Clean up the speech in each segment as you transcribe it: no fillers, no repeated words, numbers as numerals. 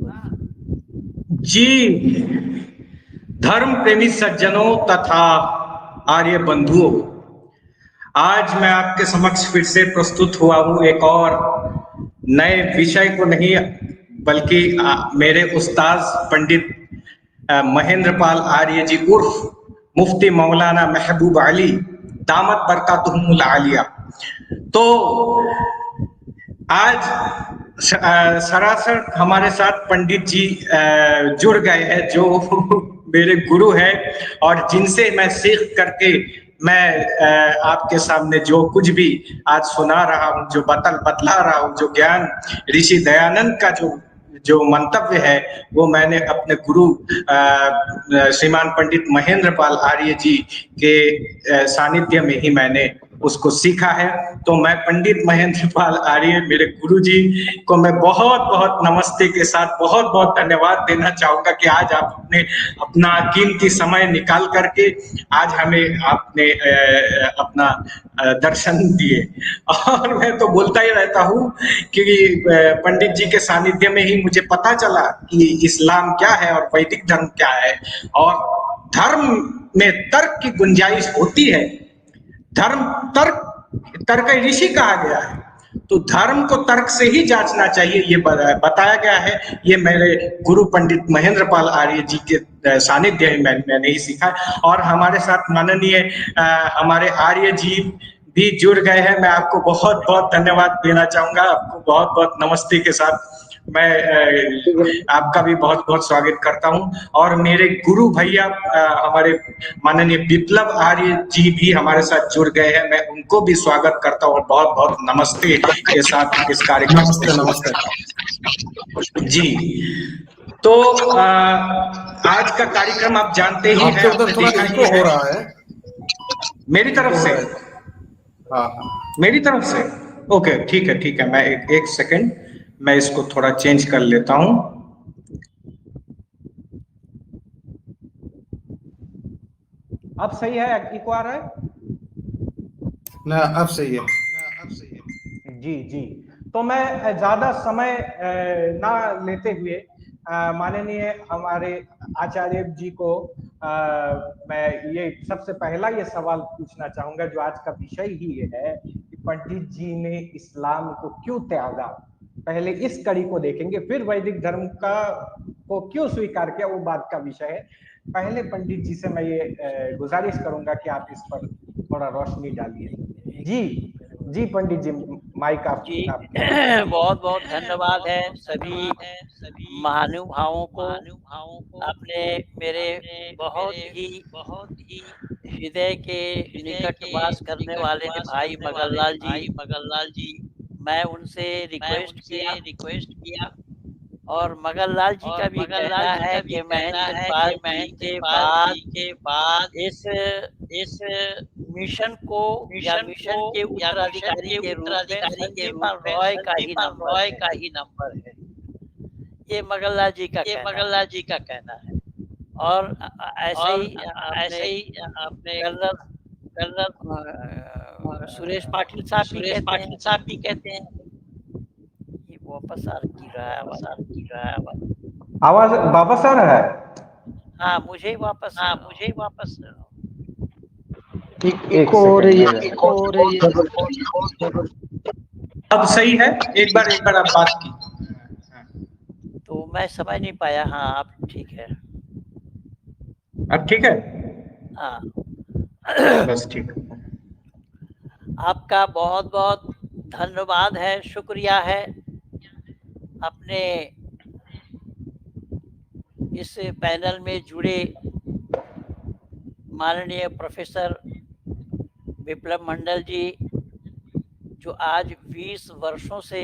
जी, धर्म प्रेमी सज्जनों तथा आर्य बंधुओं, आज मैं आपके समक्ष फिर से प्रस्तुत हुआ हूँ एक और नए विषय को नहीं, बल्कि मेरे उस्ताद पंडित महेंद्र पाल आर्य जी उर्फ मुफ्ती मौलाना महबूब अली दामत बरकातुहुमुल आलिया। तो आज सरासर हमारे साथ पंडित जी जुड़ गए हैं, जो मेरे गुरु हैं और जिनसे मैं सीख करके मैं आपके सामने जो कुछ भी आज सुना रहा हूँ, जो बतला रहा हूँ, जो ज्ञान ऋषि दयानंद का जो मंतव्य है, वो मैंने अपने गुरु श्रीमान पंडित महेंद्र पाल आर्य जी के सानिध्य में ही मैंने उसको सीखा है। तो मैं पंडित महेंद्र पाल आर्य, मेरे गुरुजी को मैं बहुत बहुत नमस्ते के साथ बहुत बहुत धन्यवाद देना चाहूंगा कि आज आपने अपना कीमती समय निकाल करके आज हमें आपने अपना दर्शन दिए। और मैं तो बोलता ही रहता हूँ कि पंडित जी के सानिध्य में ही मुझे पता चला कि इस्लाम क्या है और वैदिक धर्म क्या है, और धर्म में तर्क की गुंजाइश होती है। धर्म तर्क ऋषि कहा गया है, तो धर्म को तर्क से ही जांचना चाहिए, ये बताया गया है। ये मेरे गुरु पंडित महेंद्र पाल आर्य जी के सानिध्य में मैंने ही सीखा। और हमारे साथ माननीय हमारे आर्य जी भी जुड़ गए हैं। मैं आपको बहुत बहुत धन्यवाद देना चाहूंगा। आपको बहुत बहुत नमस्ते के साथ मैं आपका भी बहुत बहुत स्वागत करता हूं। और मेरे गुरु भैया हमारे माननीय विप्लव आर्य जी भी हमारे साथ जुड़ गए हैं। मैं उनको भी स्वागत करता हूं और बहुत बहुत नमस्ते के साथ इस कार्यक्रम को। नमस्ते जी। तो आज का कार्यक्रम आप जानते ही हैं, आपने देखा ही है। हो रहा है मेरी तरफ से? हाँ, मेरी तरफ से ओके, ठीक है ठीक है। मैं एक सेकंड, मैं इसको थोड़ा चेंज कर लेता हूं। अब सही है? इको आ रहा है ना? अब सही है। जी जी। तो मैं ज्यादा समय ना लेते हुए माननीय हमारे आचार्य जी को मैं ये सबसे पहला ये सवाल पूछना चाहूंगा, जो आज का विषय ही ये है कि पंडित जी ने इस्लाम को क्यों त्यागा। पहले इस कड़ी को देखेंगे, फिर वैदिक धर्म को क्यों स्वीकार किया, वो बात का विषय है। पहले पंडित जी से मैं ये गुजारिश करूंगा कि आप इस पर थोड़ा रोशनी डालिए। जी जी पंडित जी, माइक आप जी बहुत बहुत धन्यवाद है सभी महानुभावों को। आपने मेरे बहुत ही हृदय के निकट वास करने वाले भाई मगनलाल जी, मैं उनसे रिक्वेस्ट किया और मगनलाल जी का भी कहना है कि महेंद्र पाल जी के बाद इस मिशन को या मिशन के उत्तराधिकारी के रूप में संजीव रॉय का ही नंबर है। ये मगनलाल जी का कहना है। और ऐसे ही आपने कर्नल सुरेश पाटिल साहब भी कहते हैं। ये वापस आ रहा है आवाज वापस आ रहा है? हाँ, मुझे वापस अब सही है? एक बार आप बात की तो मैं समझ नहीं पाया। हाँ, आप ठीक है? अब ठीक है? हाँ बस ठीक। आपका बहुत बहुत धन्यवाद है, शुक्रिया है। अपने इस पैनल में जुड़े माननीय प्रोफेसर विप्लव मंडल जी, जो आज 20 वर्षों से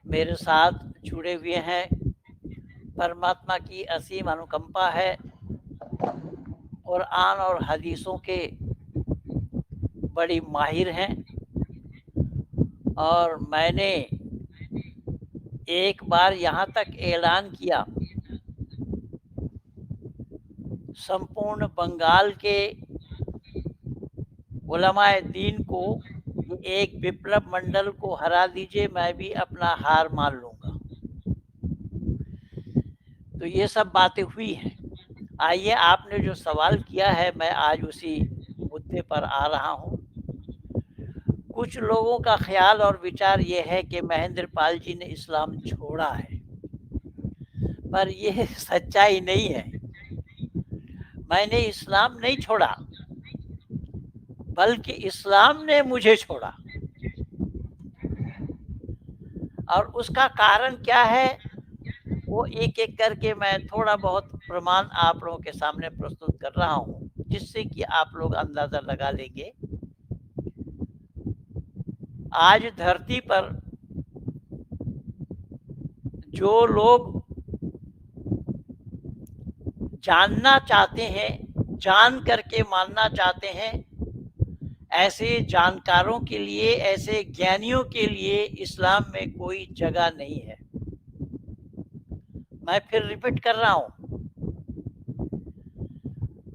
मेरे साथ जुड़े हुए हैं। परमात्मा की असीम अनुकंपा है। कुरान और हदीसों के बड़ी माहिर हैं। और मैंने एक बार यहाँ तक ऐलान किया, संपूर्ण बंगाल के उलमाए दीन को, एक विप्लव मंडल को हरा दीजिए, मैं भी अपना हार मान लूंगा। तो ये सब बातें हुई हैं। आइए, आपने जो सवाल किया है, मैं आज उसी मुद्दे पर आ रहा हूँ। कुछ लोगों का ख्याल और विचार ये है कि महेंद्र पाल जी ने इस्लाम छोड़ा है, पर ये सच्चाई नहीं है। मैंने इस्लाम नहीं छोड़ा, बल्कि इस्लाम ने मुझे छोड़ा। और उसका कारण क्या है, वो एक-एक करके मैं थोड़ा बहुत प्रमाण आप लोगों के सामने प्रस्तुत कर रहा हूँ, जिससे कि आप लोग अंदाज़ा लगा लेंगे। आज धरती पर जो लोग जानना चाहते हैं, जान करके मानना चाहते हैं, ऐसे जानकारों के लिए, ऐसे ज्ञानियों के लिए इस्लाम में कोई जगह नहीं है। मैं फिर रिपीट कर रहा हूँ।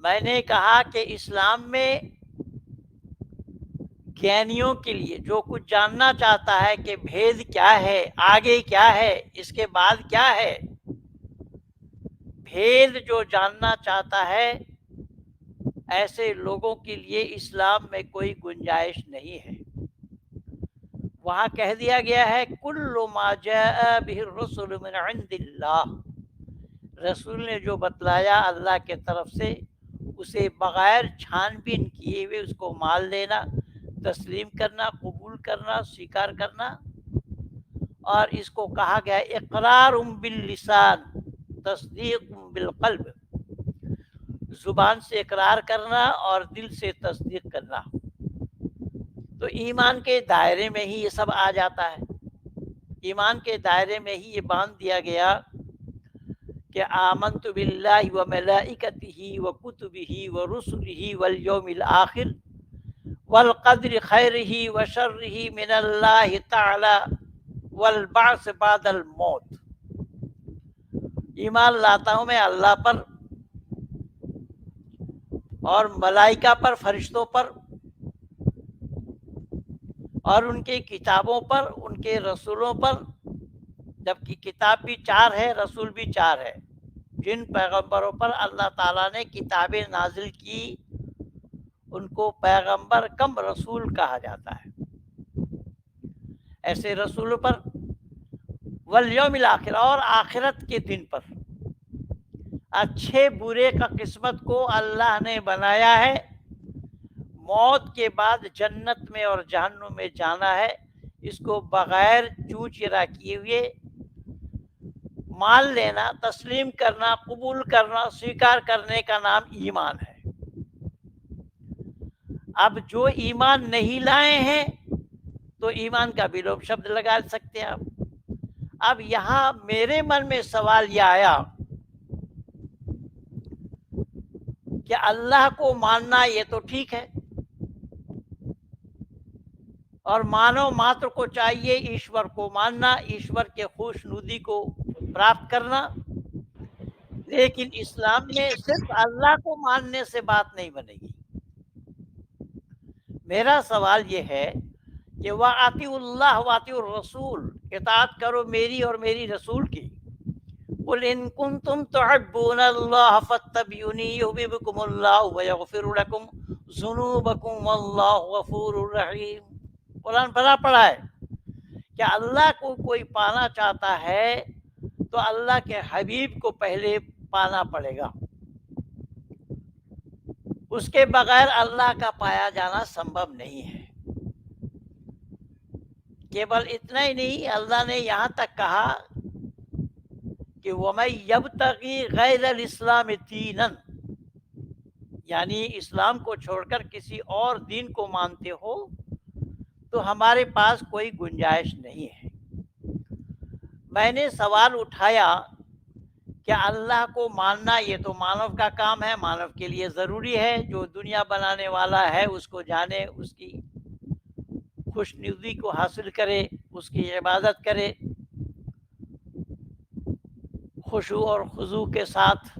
मैंने कहा कि इस्लाम में ज्ञानियों के लिए, जो कुछ जानना चाहता है कि भेद क्या है, आगे क्या है, इसके बाद क्या है, भेद जो जानना चाहता है, ऐसे लोगों के लिए इस्लाम में कोई गुंजाइश नहीं है। वहाँ कह दिया गया है, कुल्लु मा जाअ बिहि रुसुल मिन इंदिल्लाह। रसूल ने जो बतलाया अल्लाह के तरफ से, उसे बगैर छानबीन किए हुए उसको मान लेना, तस्लीम करना, कबूल करना, स्वीकार करना। और इसको कहा गया इकरार बिल लिसान, तस्दीक बिल कल्ब। जुबान से इकरार करना और दिल से तस्दीक करना। तो ईमान के दायरे में ही ये सब आ जाता है। ईमान के दायरे में ही ये बांध दिया गया कि आमन्तु बिल्लाहि व मलाइकतिही व कुतुबिही व रुसुलिही वल यौमिल आखिर वल क़द्रि खैरिही व शर्रिही मिनल्लाहि तआला वल बाअस बादल मौत। ईमान लाता हूँ मैं अल्लाह पर और मलाइका पर, फरिश्तों पर, और उनकी किताबों पर, उनके रसूलों पर। जबकि किताब भी 4 है, रसूल भी 4 है। जिन पैगंबरों पर अल्लाह ताला ने किताबें नाजिल की, उनको पैगंबर कम रसूल कहा जाता है। ऐसे रसूलों पर, वल यौमिल आखिर, और आखिरत के दिन पर। अच्छे बुरे का किस्मत को अल्लाह ने बनाया है। मौत के बाद जन्नत में और जहन्नुम में जाना है, इसको बगैर चूचरा किए हुए मान लेना, तस्लीम करना, कबूल करना, स्वीकार करने का नाम ईमान है। अब जो ईमान नहीं लाए हैं, तो ईमान का विलोप शब्द लगा सकते हैं आप। अब यहाँ मेरे मन में सवाल यह आया कि अल्लाह को मानना ये तो ठीक है, और मानव मात्र को चाहिए ईश्वर को मानना, ईश्वर के खुशनुदी को प्राप्त करना। लेकिन इस्लाम में सिर्फ अल्लाह को मानने से बात नहीं बनेगी। मेरा सवाल ये है कि वातिउल्लाह वातिउर रसूल, इताअत करो मेरी और मेरी रसूल की। कुल इन कुंतुम तुहिब्बूनल्लाह फत्तबिऊनी युहिब्बुकुमुल्लाहु व यगफिर लकुम ज़ुनूबकुम वल्लाहु गफूरुर रहीम। कुरान भरा पड़ा है। क्या अल्लाह को कोई पाना चाहता है, तो अल्लाह के हबीब को पहले पाना पड़ेगा। उसके बगैर अल्लाह का पाया जाना संभव नहीं है। केवल इतना ही नहीं, अल्लाह ने यहाँ तक कहा कि वमन यब्तगी गैरल इस्लाम दीनन, यानी इस्लाम को छोड़कर किसी और दीन को मानते हो, तो हमारे पास कोई गुंजाइश नहीं है। मैंने सवाल उठाया कि अल्लाह को मानना ये तो मानव का काम है, मानव के लिए ज़रूरी है। जो दुनिया बनाने वाला है उसको जाने, उसकी खुशनुदी को हासिल करे, उसकी इबादत करे खुशू और खुजू के साथ।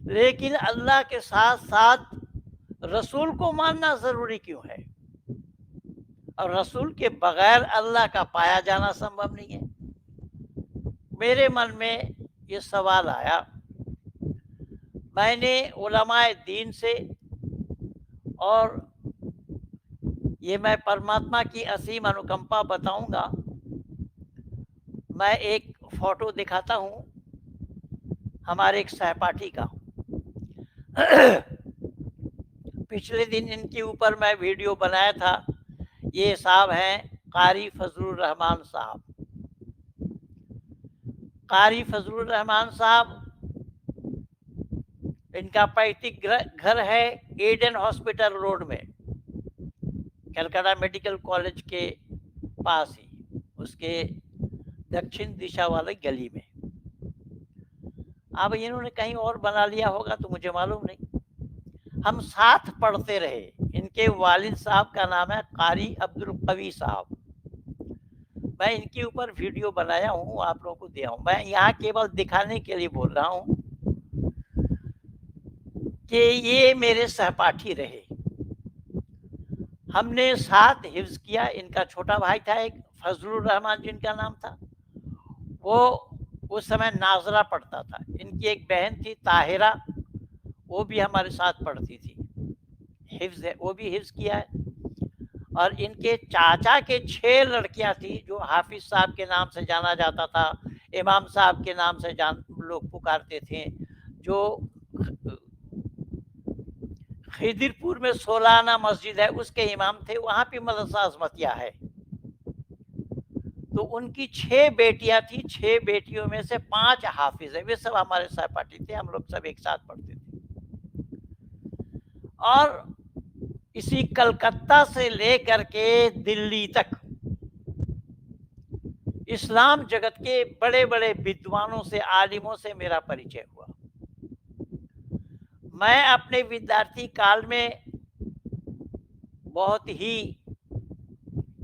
लेकिन अल्लाह के साथ साथ रसूल को मानना ज़रूरी क्यों है? और रसूल के बगैर अल्लाह का पाया जाना संभव नहीं है। मेरे मन में ये सवाल आया। मैंने उलमाए दीन से, और ये मैं परमात्मा की असीम अनुकंपा बताऊंगा, मैं एक फोटो दिखाता हूँ हमारे एक सहपाठी का। पिछले दिन इनके ऊपर मैं वीडियो बनाया था। ये साहब हैं कारी फजलुर रहमान साहब। कारी फजलुर रहमान साहब, इनका पैतृक घर है एडन हॉस्पिटल रोड में, कलकत्ता मेडिकल कॉलेज के पास ही, उसके दक्षिण दिशा वाले गली में। अब इन्होंने कहीं और बना लिया होगा तो मुझे मालूम नहीं। हम साथ पढ़ते रहे। इनके वालिद साहब का नाम है कारी अब्दुल कवी साहब। मैं इनके ऊपर वीडियो बनाया हूँ, आप लोगों को दिया हूँ। मैं यहाँ केवल दिखाने के लिए बोल रहा हूँ कि ये मेरे सहपाठी रहे। हमने साथ हिफ्ज किया। इनका छोटा भाई था एक, फजलुर रहमान जिनका नाम था, वो उस समय नाजरा पढ़ता था। इनकी एक बहन थी ताहिरा, वो भी हमारे साथ पढ़ती थी। हिफ्ज है, वो भी हिफ्ज किया है। और इनके चाचा के 6 लड़कियां थी जो हाफिज साहब के नाम से जाना जाता था, इमाम साहब के नाम से लोग पुकारते थे, जो खिदिरपुर में सोलाना मस्जिद है उसके इमाम थे। वहां पे मदरसा अजमतिया है। तो उनकी 6 बेटियां थी। 6 बेटियों में से 5 हाफिज है। वे सब हमारे सहपाठी थे। हम लोग सब एक साथ पढ़ते थे। और इसी कलकत्ता से लेकर के दिल्ली तक इस्लाम जगत के बड़े बड़े विद्वानों से, आलिमों से मेरा परिचय हुआ। मैं अपने विद्यार्थी काल में बहुत ही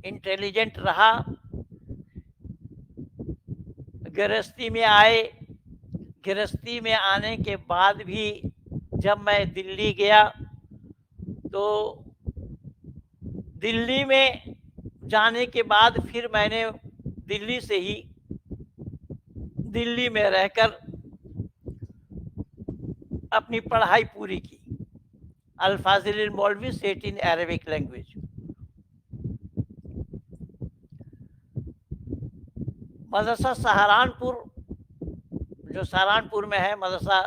इंटेलिजेंट रहा। गृहस्थी में आए। गृहस्थी में आने के बाद भी जब मैं दिल्ली गया तो दिल्ली में जाने के बाद फिर मैंने दिल्ली से ही दिल्ली में रहकर अपनी पढ़ाई पूरी की। अल-फाज़िल मौलवी सेट इन अरबिक लैंग्वेज। मदरसा सहारनपुर, जो सहारनपुर में है मदरसा,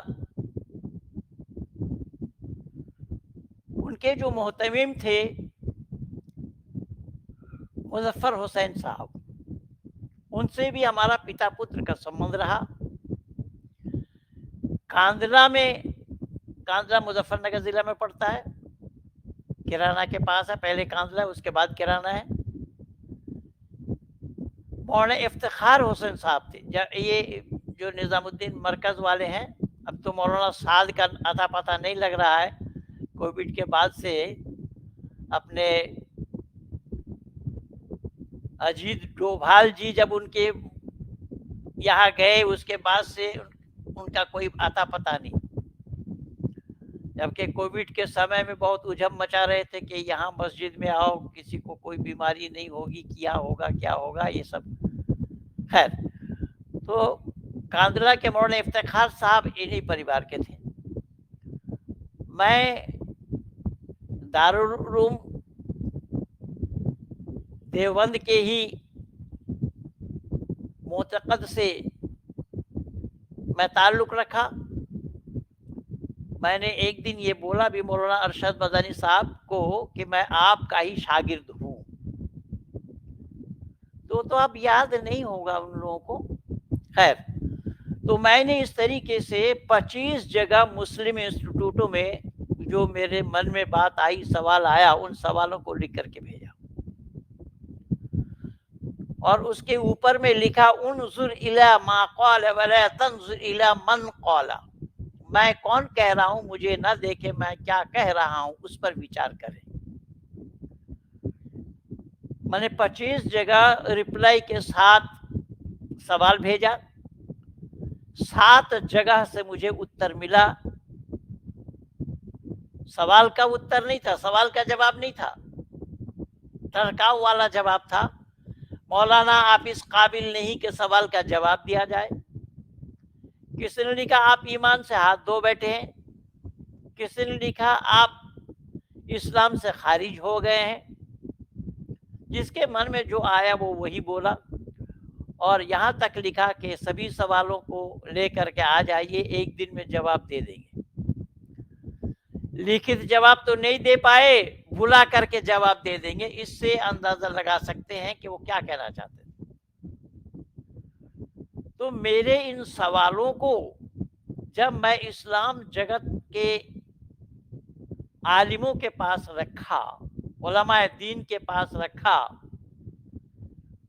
उनके जो मोहतमिम थे मुजफ्फर हुसैन साहब, उनसे भी हमारा पिता पुत्र का संबंध रहा। कांदला में, कांदला मुजफ्फरनगर जिला में पड़ता है, किराना के पास है। पहले कांदला, उसके बाद किराना है। मौलाना इफ्तिखार हुसैन साहब थे। ये जो निजामुद्दीन मरकज वाले हैं, अब तो मौलाना साद का अता पता नहीं लग रहा है। कोविड के बाद से अपने अजीत डोभाल जी जब उनके यहाँ गए, उसके बाद से उनका कोई अता पता नहीं। जबकि कोविड के समय में बहुत उजम मचा रहे थे कि यहाँ मस्जिद में आओ, किसी को कोई बीमारी नहीं होगी, क्या होगा क्या होगा, ये सब। खैर, तो कांदला के मौलाना इफ्तिखार साहब इन्हीं परिवार के थे। मैं दारुल उलूम देवबंद के ही मोतकद से मैं ताल्लुक़ रखा। मैंने एक दिन ये बोला भी मौलाना अरशद मदनी साहब को कि मैं आपका ही शागिर्द हूँ। तो अब याद नहीं होगा उन लोगों को। खैर, तो मैंने इस तरीके से 25 जगह मुस्लिम इंस्टीट्यूटों में जो मेरे मन में बात आई, सवाल आया, उन सवालों को लिख करके भेजा। और उसके ऊपर में लिखा, उन्जुर इला मा क़ाल वला तंजुर इला मन क़ाला। मैं कौन कह रहा हूं, मुझे न देखे मैं क्या कह रहा हूं, उस पर विचार करें। मैंने 25 जगह रिप्लाई के साथ सवाल भेजा। 7 जगह से मुझे उत्तर मिला। सवाल का उत्तर नहीं था, सवाल का जवाब नहीं था, टरकाव वाला जवाब था। मौलाना आप इस काबिल नहीं कि सवाल का जवाब दिया जाए। किसी ने लिखा आप ईमान से हाथ धो बैठे हैं, किसी ने लिखा आप इस्लाम से खारिज हो गए हैं। जिसके मन में जो आया वो वही बोला, और यहाँ तक लिखा कि सभी सवालों को लेकर के आ जाइए, एक दिन में जवाब दे देंगे। लिखित जवाब तो नहीं दे पाए, बुला करके जवाब दे देंगे। इससे अंदाजा लगा सकते हैं कि वो क्या कहना चाहते हैं। तो मेरे इन सवालों को जब मैं इस्लाम जगत के आलिमों के पास रखा, उलमाए दीन के पास रखा,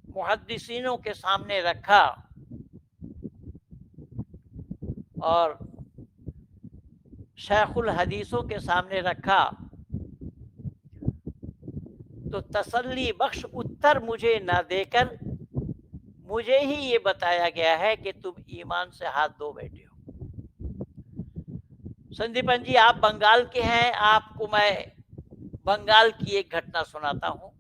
मुहद्दिसीनों के सामने रखा, और शेखुल हदीसों के सामने रखा, तो तसल्ली बख्श उत्तर मुझे न देकर मुझे ही ये बताया गया है कि तुम ईमान से हाथ धो बैठे हो। संदीपन जी, आप बंगाल के हैं, आपको मैं बंगाल की एक घटना सुनाता हूँ,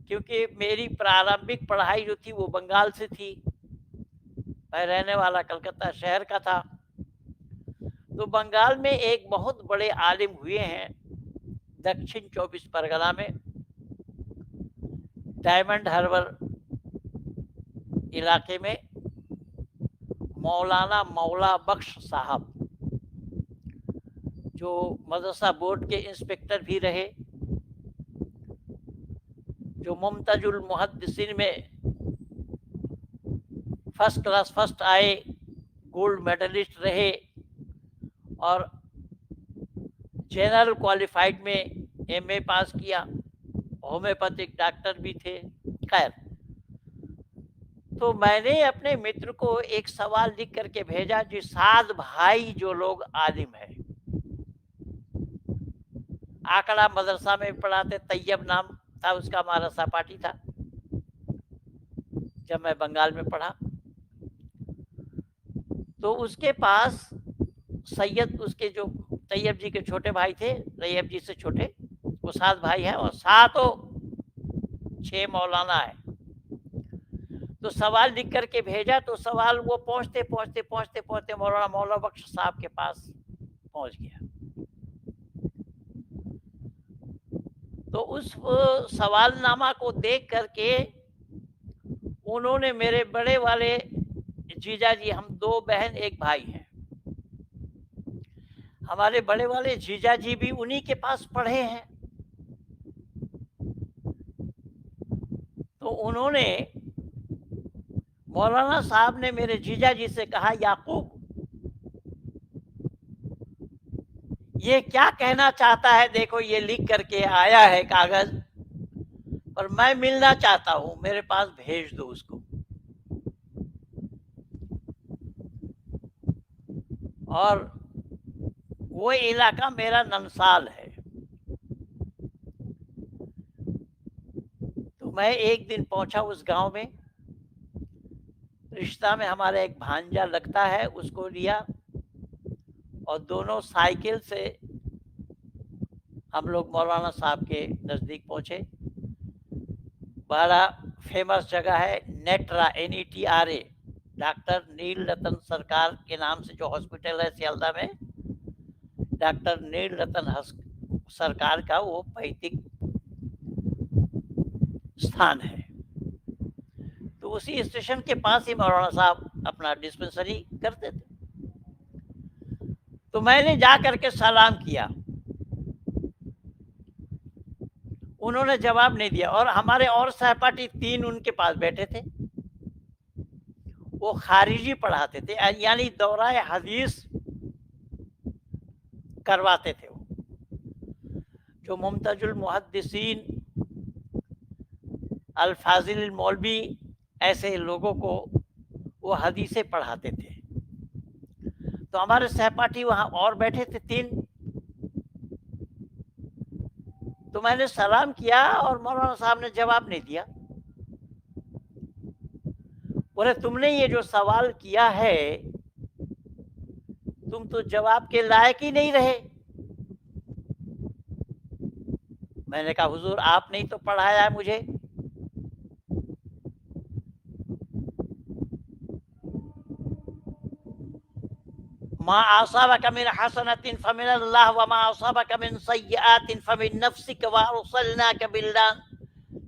क्योंकि मेरी प्रारंभिक पढ़ाई जो थी वो बंगाल से थी। मैं रहने वाला कलकत्ता शहर का था। तो बंगाल में एक बहुत बड़े आलिम हुए हैं दक्षिण 24 परगना में, डायमंड हार्बर इलाके में, मौलाना मौला बख्श साहब, जो मदरसा बोर्ड के इंस्पेक्टर भी रहे, जो मुमताजुल मुहद्दिसीन में फर्स्ट क्लास फर्स्ट आए, गोल्ड मेडलिस्ट रहे, और जनरल क्वालिफाइड में एमए पास किया, होम्योपैथिक डॉक्टर भी थे। खैर, तो मैंने अपने मित्र को एक सवाल लिख करके भेजा, जी 7 भाई जो लोग आलिम है, आकड़ा मदरसा में पढ़ाते, तैयब नाम था उसका, हमारा सहपाठी था जब मैं बंगाल में पढ़ा। तो उसके पास सैयद, उसके जो तैयब जी के छोटे भाई थे, तैयब जी से छोटे, वो 7 भाई हैं, और 6 मौलाना है। तो सवाल लिख करके भेजा, तो सवाल वो पहुंचते पहुंचते पहुंचते पहुंचते मौलाना मौला बख्श साहब के पास पहुंच गया। तो उस सवालनामा को देख करके उन्होंने, मेरे बड़े वाले जीजा जी, हम 2 बहन 1 भाई हैं, हमारे बड़े वाले जीजा जी भी उन्हीं के पास पढ़े हैं। तो उन्होंने, मौलाना साहब ने मेरे जीजा जी से कहा, याकूब ये क्या कहना चाहता है, देखो ये लिख करके आया है कागज पर, मैं मिलना चाहता हूं, मेरे पास भेज दो उसको। और वो इलाका मेरा ननसाल है। तो मैं एक दिन पहुंचा उस गांव में, रिश्ता में हमारा एक भांजा लगता है, उसको लिया, और दोनों साइकिल से हम लोग मौलाना साहब के नज़दीक पहुंचे। बड़ा फेमस जगह है नेट्रा, NETRA, डॉक्टर नील रतन सरकार के नाम से जो हॉस्पिटल है सियालदा में, डॉक्टर नील रतन सरकार का वो पैतृक स्थान है। तो उसी स्टेशन के पास ही मौलाना साहब अपना डिस्पेंसरी करते थे। तो मैंने जा करके सलाम किया, उन्होंने जवाब नहीं दिया, और हमारे और सहपाठी 3 उनके पास बैठे थे, वो खारिजी पढ़ाते थे, यानी दौराए हदीस करवाते थे वो, जो मुमताजुल मुहद्दिसीन, अल-फाजिल मौलवी, ऐसे लोगों को वो हदीसें पढ़ाते थे। तो हमारे सहपाठी वहां और बैठे थे 3। तो मैंने सलाम किया और मौलाना साहब ने जवाब नहीं दिया। बोले, तुमने ये जो सवाल किया है, तुम तो जवाब के लायक ही नहीं रहे। मैंने कहा, हुजूर आपने ही तो पढ़ाया है मुझे। मा असाबक मिन हसनतिन फमिनल्लाह व मा असाबक मिन सय्यआतिन फमिन नफ्सिक व अरसलनाक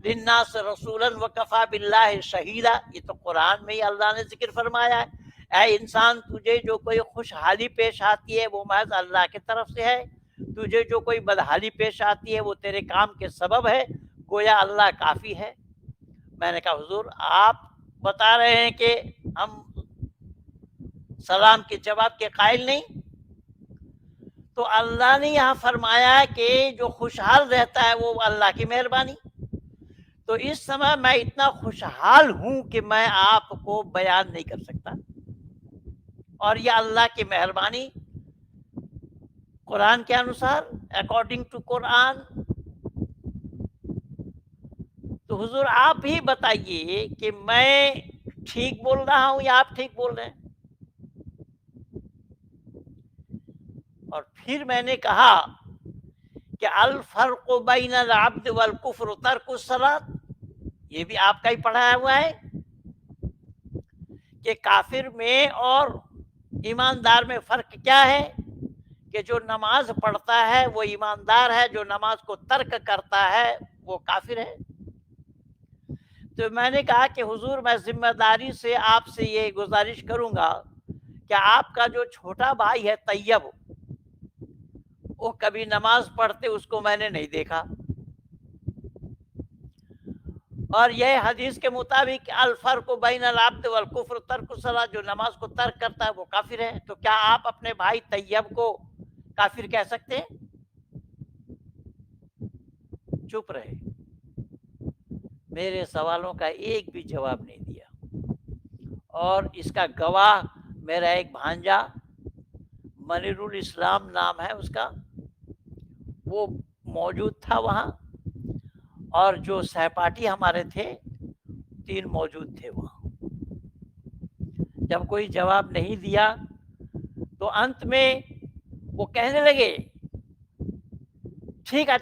लिन्नास रसूलन व कफा बिल्लाहि शहीदा। ये तो कुरान में ही अल्लाह ने जिक्र फरमाया है। ऐ इंसान, तुझे जो कोई खुशहाली पेश आती है वो महज अल्लाह की तरफ से है, तुझे जो कोई बदहाली पेश आती है वो तेरे काम के सबब है, गोया अल्लाह काफ़ी है। मैंने कहा हुजूर, आप बता रहे हैं कि हम सलाम के जवाब के कायल नहीं? तो अल्लाह ने यहाँ फरमाया कि जो खुशहाल रहता है वो अल्लाह की मेहरबानी। तो इस समय मैं इतना खुशहाल हूं कि मैं आपको बयान नहीं कर सकता, और यह अल्लाह की मेहरबानी कुरान के अनुसार, अकॉर्डिंग टू कुरान। तो हुजूर आप ही बताइए कि मैं ठीक बोल रहा हूं या आप ठीक बोल रहे हैं? और फिर मैंने कहा कि अल फर्क बैनल अब्द वल कुफ्र तर्कुस सलात, ये भी आपका ही पढ़ाया हुआ है कि काफिर में और ईमानदार में फर्क क्या है, कि जो नमाज पढ़ता है वो ईमानदार है, जो नमाज को तर्क करता है वो काफिर है। तो मैंने कहा कि हुजूर, मैं जिम्मेदारी से आपसे ये गुजारिश करूंगा कि आपका जो छोटा भाई है तैयब, वो कभी नमाज पढ़ते उसको मैंने नहीं देखा, और यह हदीस के मुताबिक अल फर्क बैनल अब्द वल कुफ्र तर्कुस सलात, जो नमाज को तर्क करता है वो काफिर है। तो क्या आप अपने भाई तैयब को काफिर कह सकते हैं? चुप रहे, मेरे सवालों का एक भी जवाब नहीं दिया। और इसका गवाह मेरा एक भांजा, मनीरुल इस्लाम नाम है उसका, वो मौजूद था वहाँ, और जो सहपाठी हमारे थे 3 मौजूद थे वहाँ। जब कोई जवाब नहीं दिया तो अंत में वो कहने लगे, ठीक है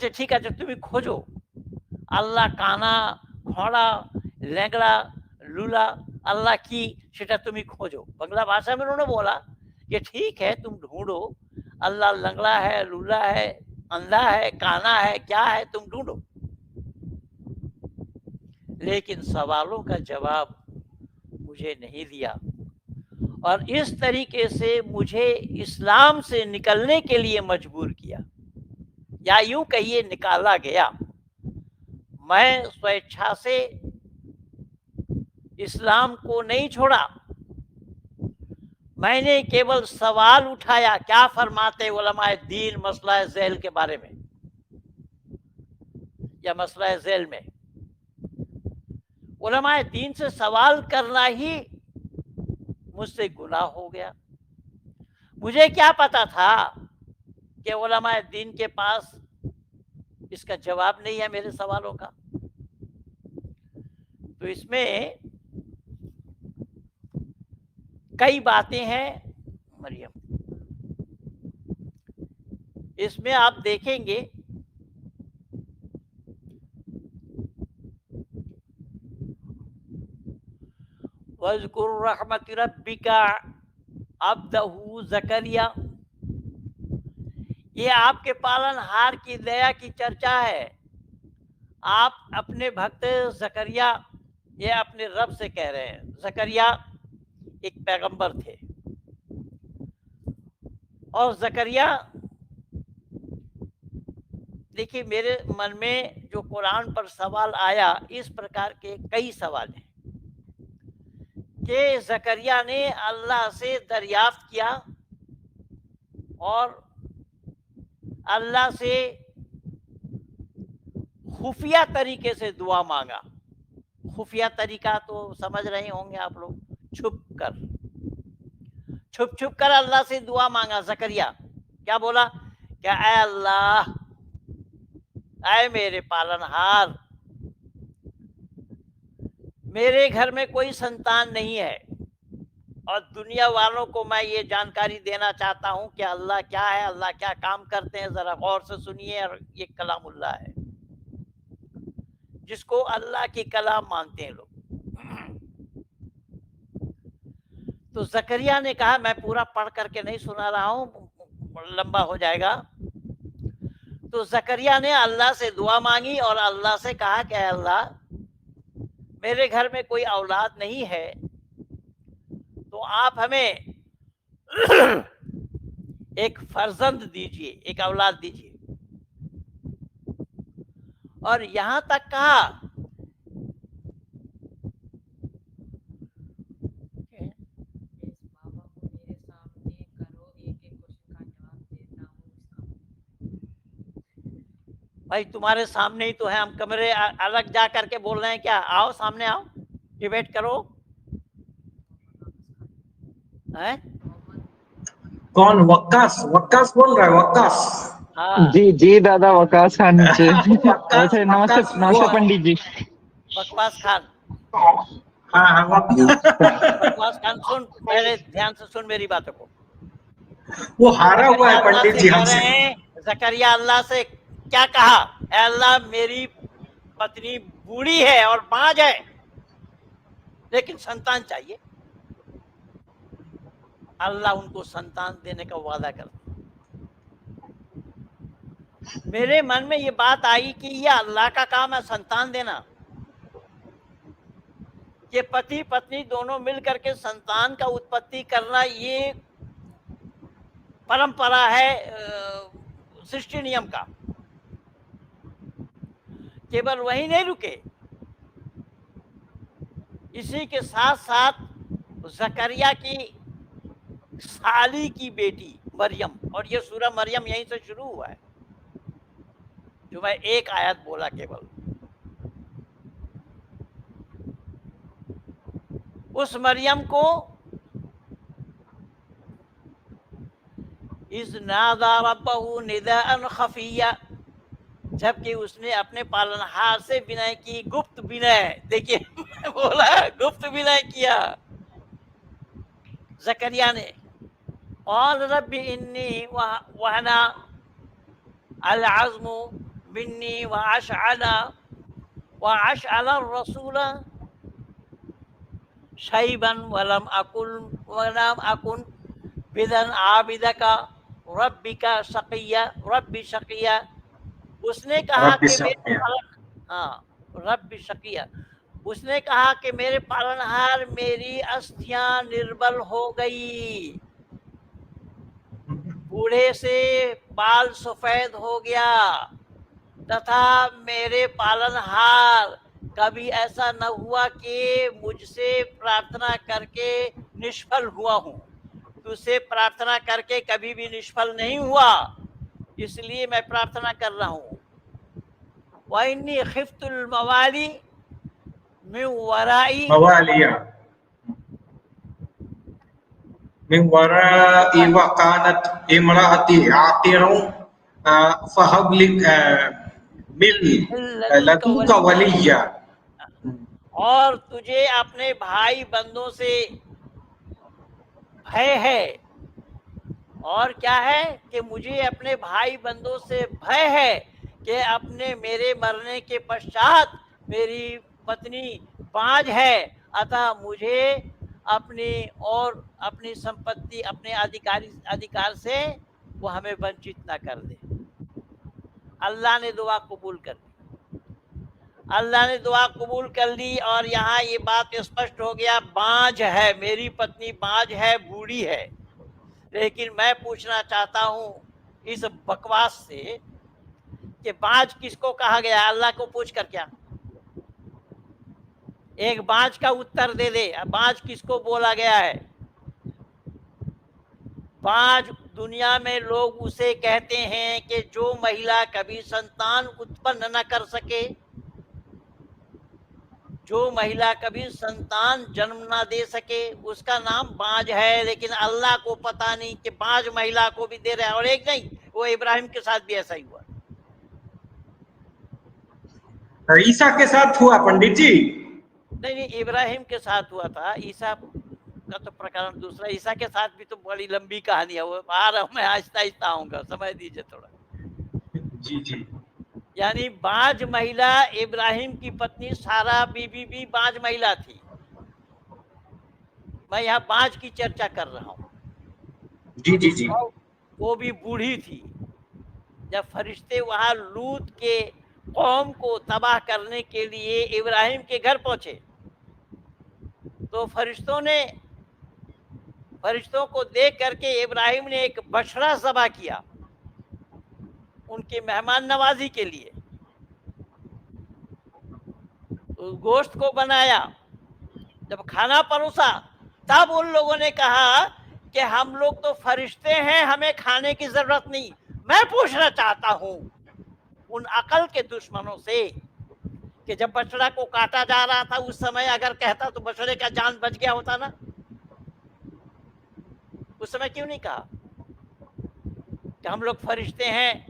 तुम्हें खोजो, আল্লাহ কানা, খড়া, ল্যাংড়া, लूला, अल्लाह की सेटा तुम्हें खोजो। बंगला भाषा में उन्होंने बोला कि ठीक है, तुम ढूंढो, अल्लाह लंगड़ा है, लूला है, अंधा है, काना है, क्या है, तुम ढूंढो, लेकिन सवालों का जवाब मुझे नहीं दिया। और इस तरीके से मुझे इस्लाम से निकलने के लिए मजबूर किया, या यूं कहिए निकाला गया। मैं स्वेच्छा से इस्लाम को नहीं छोड़ा, मैंने केवल सवाल उठाया, क्या फरमाते उलमाए दीन मसला ज़ैल के बारे में, या मसला ज़ैल में। उलमाए दीन से सवाल करना ही मुझसे गुनाह हो गया। मुझे क्या पता था कि उलमाए दीन के पास इसका जवाब नहीं है मेरे सवालों का। तो इसमें कई बातें हैं मरियम, इसमें आप देखेंगे वज़कुर रहमत रब्बिका अब्दहू ज़करिया, ये आपके पालनहार की दया की चर्चा है। आप अपने भक्त ज़करिया, ये अपने रब से कह रहे हैं। ज़करिया एक पैगंबर थे, और ज़करिया, देखिए मेरे मन में जो कुरान पर सवाल आया, इस प्रकार के कई सवाल हैं कि ज़करिया ने अल्लाह से दरियाफ्त किया और अल्लाह से खुफिया तरीके से दुआ मांगा। खुफिया तरीका तो समझ रहे होंगे आप लोग, छुप छुप कर अल्लाह से दुआ मांगा। ज़करिया क्या बोला? क्या ऐ अल्लाह, ऐ मेरे पालनहार, मेरे घर में कोई संतान नहीं है, और दुनिया वालों को मैं ये जानकारी देना चाहता हूँ कि अल्लाह क्या है, अल्लाह क्या काम करते हैं। ज़रा गौर से सुनिए, और ये कलामुल्लाह है जिसको अल्लाह की कलाम मानते हैं लोग। तो जकरिया ने कहा, मैं पूरा पढ़ करके नहीं सुना रहा हूँ, लंबा हो जाएगा। तो जकरिया ने अल्लाह से दुआ मांगी और अल्लाह से कहा कि अल्लाह, मेरे घर में कोई औलाद नहीं है, तो आप हमें एक फर्जंद दीजिए, एक औलाद दीजिए। और यहां तक कहा भाई तुम्हारे सामने ही तो है, हम कमरे अलग जा करके बोल रहे हैं क्या? आओ सामने आओ, डिबेट करो। है कौन? वक्कास? वक्कास बोल रहा है? वक्कास? हाँ, जी जी दादा, वकास खान नीचे। वक्कास, वैसे नमस्ते वक्कास वो नमस्ते पंडित जी। बकवास खान। हाँ हाँ बकवास खान, सुन पहले ध्यान से सुन मेरी बातों को। वो हारा हुआ है अल्लाह पंडित से जी कह हमसे। रहे हैं, जकरिया अल्लाह से क्या कहा? "ऐ अल्लाह, मेरी पत्नी बूढ़ी है और बांझ है, लेकिन संतान चाहिए।" अल्लाह उनको संतान देने का वादा करते। मेरे मन में ये बात आई कि ये अल्लाह का काम है संतान देना। ये पति पत्नी दोनों मिल करके संतान का उत्पत्ति करना, ये परंपरा है सृष्टि नियम का। केवल वही नहीं रुके, इसी के साथ साथ जकरिया की साली की बेटी मरियम, और ये सूरह मरियम यहीं से शुरू हुआ है, जो मैं एक आयत बोला केवल। उस मरियम को इस नादा रब्बहू निदाअन खफिया, जबकि उसने अपने पालनहार से विनय की, गुप्त विनय। देखिए बोला गुप्त विनय किया जकरिया ने। और रब्बी इन्नी वहना अल अज़्मु मिन्नी व अशअला रसूल शैबन वलम अकुन बिदन आबिदका रब्बिका शकिया रब्बी शकिया। उसने कहा रब्बी कि शकिया। रब्बी शकिया, उसने कहा कि मेरे पालनहार, मेरी अस्थियां निर्बल हो गई, बूढ़े से बाल सफेद हो गया, तथा मेरे पालनहार कभी ऐसा न हुआ कि मुझसे प्रार्थना करके निष्फल हुआ हूँ। तुझसे प्रार्थना करके कभी भी निष्फल नहीं हुआ, इसलिए मैं प्रार्थना कर रहा हूँ। वइन्नी खिफ्तुल मवाली मिन वराई मवालिया मिन वराई व कानत इमराती आकिरun फहब लिक मिन लदुका वलिया। और तुझे अपने भाई बंदों से भय है। और क्या है कि मुझे अपने भाई बंदों से भय है कि अपने मेरे मरने के पश्चात मेरी पत्नी बांझ है, अतः मुझे अपनी और अपनी संपत्ति, अपने अधिकार से वो हमें वंचित ना कर दे। अल्लाह ने दुआ कबूल कर ली, अल्लाह ने दुआ कबूल कर ली। और यहाँ ये बात स्पष्ट हो गया, बांझ है, मेरी पत्नी बांझ है, बूढ़ी है। लेकिन मैं पूछना चाहता हूँ इस बकवास से कि बांझ किसको कहा गया? अल्लाह को पूछ कर क्या एक बांझ का उत्तर दे दे। बांझ किसको बोला गया है? बांझ दुनिया में लोग उसे कहते हैं कि जो महिला कभी संतान उत्पन्न न कर सके, जो महिला कभी संतान जन्म ना दे सके, उसका नाम बांझ है। लेकिन अल्लाह को पता नहीं कि बांझ महिला को भी दे रहा है। और एक नहीं, वो इब्राहिम के साथ भी ऐसा ही हुआ। ईसा के साथ हुआ पंडित जी? नहीं, इब्राहिम के साथ हुआ था। ईसा का तो प्रकरण दूसरा। ईसा के साथ भी तो बड़ी लंबी कहानी है, वो आ रहा हूँ मैं, आहिस्ता आहिस्ता आऊंगा, समय दीजिए थोड़ा। जी जी। यानी बांझ महिला, इब्राहिम की पत्नी सारा बीबी भी बांझ महिला थी। मैं यहाँ बाज की चर्चा कर रहा हूँ। जी जी जी। और वो भी बूढ़ी थी। जब फरिश्ते वहां लूत के कौम को तबाह करने के लिए इब्राहिम के घर पहुंचे, तो फरिश्तों को देख करके इब्राहिम ने एक बछड़ा ज़बह किया उनके मेहमान नवाजी के लिए। उस गोश्त को बनाया, जब खाना परोसा तब उन लोगों ने कहा कि हम लोग तो फरिश्ते हैं, हमें खाने की जरूरत नहीं। मैं पूछना चाहता हूं उन अकल के दुश्मनों से कि जब बछड़ा को काटा जा रहा था उस समय अगर कहता तो बछड़े का जान बच गया होता ना? उस समय क्यों नहीं कहा कि हम लोग फरिश्ते हैं,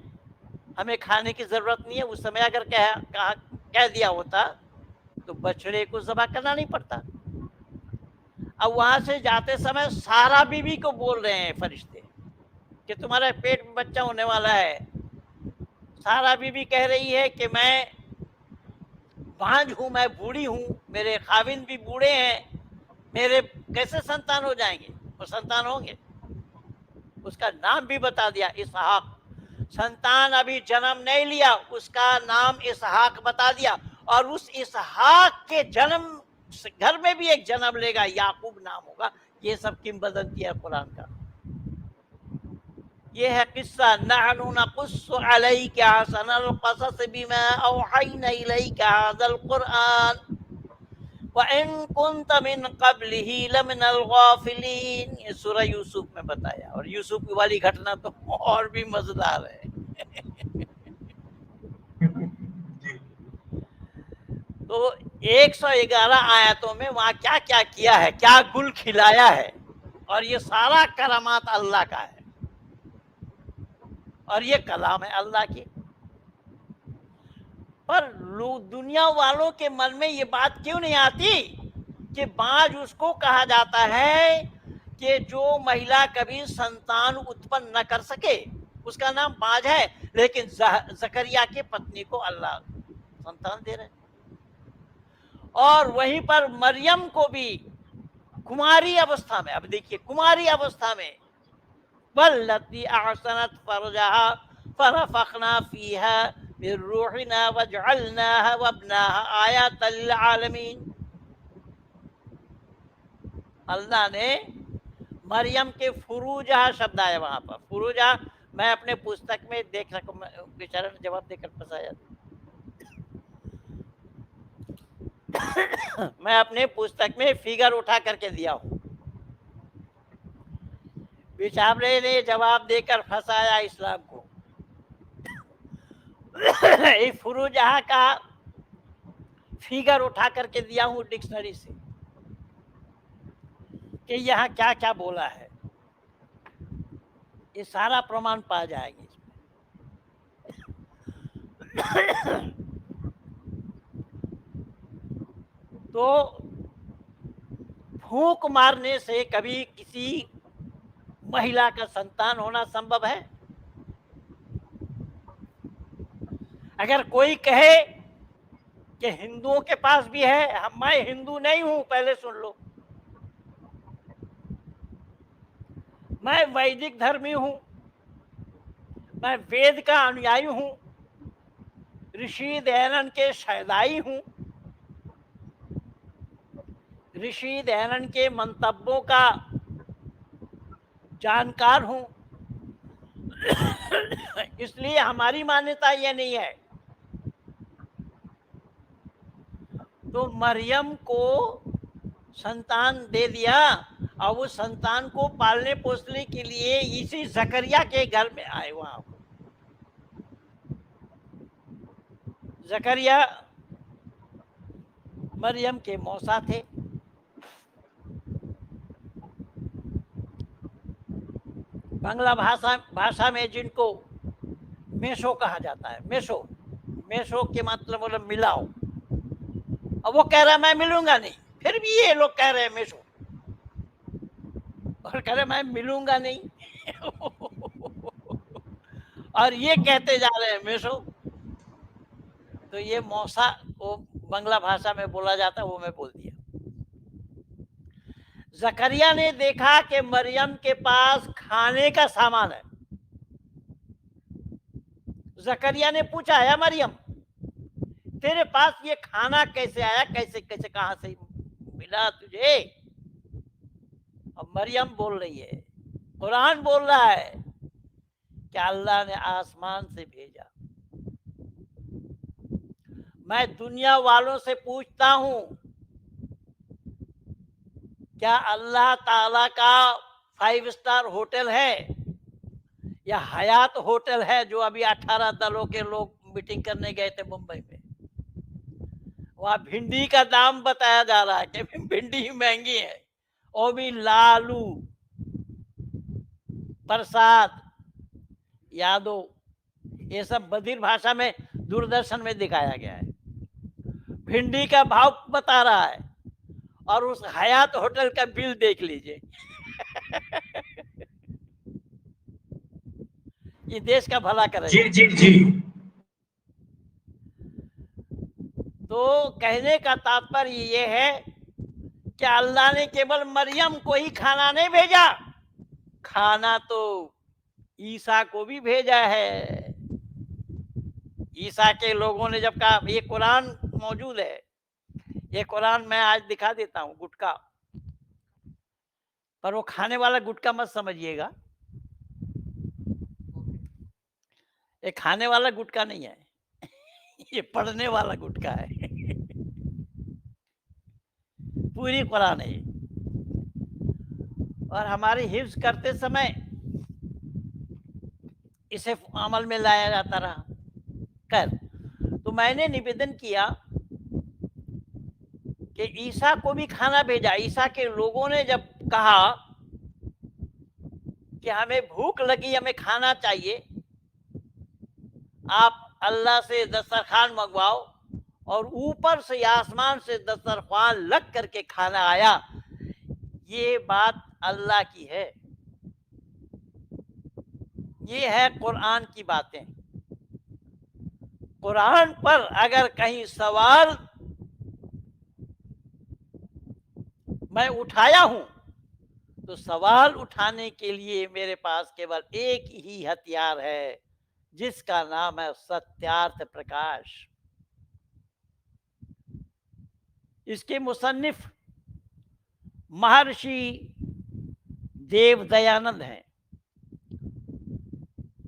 हमें खाने की जरूरत नहीं है? उस समय अगर कह दिया होता तो बछड़े को ज़बह करना नहीं पड़ता। अब वहां से जाते समय सारा बीबी को बोल रहे हैं फरिश्ते कि तुम्हारे पेट में बच्चा होने वाला है। सारा बीबी कह रही है कि मैं बांझ हूं, मैं बूढ़ी हूं, मेरे खाविंद भी बूढ़े हैं, मेरे कैसे संतान हो जाएंगे? और संतान होंगे। उसका नाम भी बता दिया, इसहाक। संतान अभी जन्म नहीं लिया, उसका नाम इसहाक बता दिया। और उस इसहाक के जन्म घर में भी एक जन्म लेगा, याकूब नाम होगा। ये सब किंवदंती है कुरान का। ये है किस्सा। नहनु नकुस्सु अलैका अहसनल क़सस बिमा औहैना इलैका हाज़ल कुरआन व इन कुन्त मिन क़ब्लिही लमिनल गाफ़िलीन। ये सूरह यूसुफ में बताया। और यूसुफ वाली घटना तो और भी मजेदार है। तो 111 आयतों में वहां क्या क्या किया है, क्या गुल खिलाया है, और ये सारा करामात अल्लाह का है, और ये कलाम है अल्लाह की। पर लोग, दुनिया वालों के मन में ये बात क्यों नहीं आती कि बाज उसको कहा जाता है कि जो महिला कभी संतान उत्पन्न न कर सके, उसका नाम बाज है। लेकिन जकरिया के पत्नी को अल्लाह संतान दे रहे। और वहीं पर मरियम को भी कुमारी अवस्था में, अब देखिए कुमारी अवस्था में, वल्लती अहसनत फरजहा फनफखना फीहा मिन रूहिना वजअलनाहा वब्नाहा आयतल लिल आलमीन। अल्लाह ने मरियम के फुरूजहा शब्द आया वहां पर। फुरूजहा मैं अपने पुस्तक में देख सकूं, बेचारा ने जवाब देकर फंसाया। मैं अपने पुस्तक में फिगर उठा करके दिया हूं। बेचारे ने जवाब देकर फंसाया इस्लाम को। फुरूजहा का फिगर उठा करके दिया हूं डिक्शनरी से कि यहाँ क्या क्या बोला है। ये सारा प्रमाण पा जाएंगे इसमें। तो फूंक मारने से कभी किसी महिला का संतान होना संभव है? अगर कोई कहे कि हिंदुओं के पास भी है, मैं हिंदू नहीं हूं, पहले सुन लो। मैं वैदिक धर्मी हूं, मैं वेद का अनुयायी हूं, ऋषि दयानंद के शहदाई हूं, ऋषि दयानंद के मंतव्यों का जानकार हूं, इसलिए हमारी मान्यता यह नहीं है। तो मरियम को संतान दे दिया, और उस संतान को पालने पोसने के लिए इसी जकरिया के घर में आए। वहां जकरिया मरियम के मौसा थे। बांग्ला भाषा में जिनको मेसो कहा जाता है, मेसो के मतलब बोले मिलाओ। अब वो कह रहा है मैं मिलूंगा नहीं, फिर भी ये लोग कह रहे हैं मेसो, और कह रहे मैं मिलूंगा नहीं। और ये कहते जा रहे हैं मेसो। तो ये मौसा वो बांग्ला भाषा में बोला जाता है, वो मैं बोल दिया। जकरिया ने देखा कि मरियम के पास खाने का सामान है। जकरिया ने पूछा, है मरियम, तेरे पास ये खाना कैसे आया, कैसे कैसे कहां से मिला तुझे? अब मरियम बोल रही है, कुरान बोल रहा है कि अल्लाह ने आसमान से भेजा। मैं दुनिया वालों से पूछता हूं, क्या अल्लाह ताला का 5 स्टार होटल है या हयात होटल है, जो अभी 18 दलों के लोग मीटिंग करने गए थे मुंबई में? वहां भिंडी का दाम बताया जा रहा है कि भिंडी महंगी है, वो भी लालू प्रसाद यादव, ये सब बधिर भाषा में दूरदर्शन में दिखाया गया है। भिंडी का भाव बता रहा है और उस हयात होटल का बिल देख लीजिए। ये देश का भला करे। जी जी जी। तो कहने का तात्पर्य ये है कि अल्लाह ने केवल मरियम को ही खाना नहीं भेजा, खाना तो ईसा को भी भेजा है। ईसा के लोगों ने जब कहा, ये कुरान मौजूद है, ये कुरान मैं आज दिखा देता हूँ, गुटका, पर वो खाने वाला गुटका मत समझिएगा, ये खाने वाला गुटका नहीं है, ये पढ़ने वाला गुटका है। पूरी कुरान है और हमारी हिफ्ज करते समय इसे अमल में लाया जाता रहा। खैर, तो मैंने निवेदन किया कि ईसा को भी खाना भेजा। ईसा के लोगों ने जब कहा कि हमें भूख लगी, हमें खाना चाहिए, आप अल्लाह से दस्तरखान मंगवाओ, और ऊपर से आसमान से दस्तरखान लग करके खाना आया। ये बात अल्लाह की है, ये है कुरान की बातें। कुरान पर अगर कहीं सवाल मैं उठाया हूं, तो सवाल उठाने के लिए मेरे पास केवल एक ही हथियार है, जिसका नाम है सत्यार्थ प्रकाश। इसके मुसन्निफ महर्षि देव दयानंद हैं।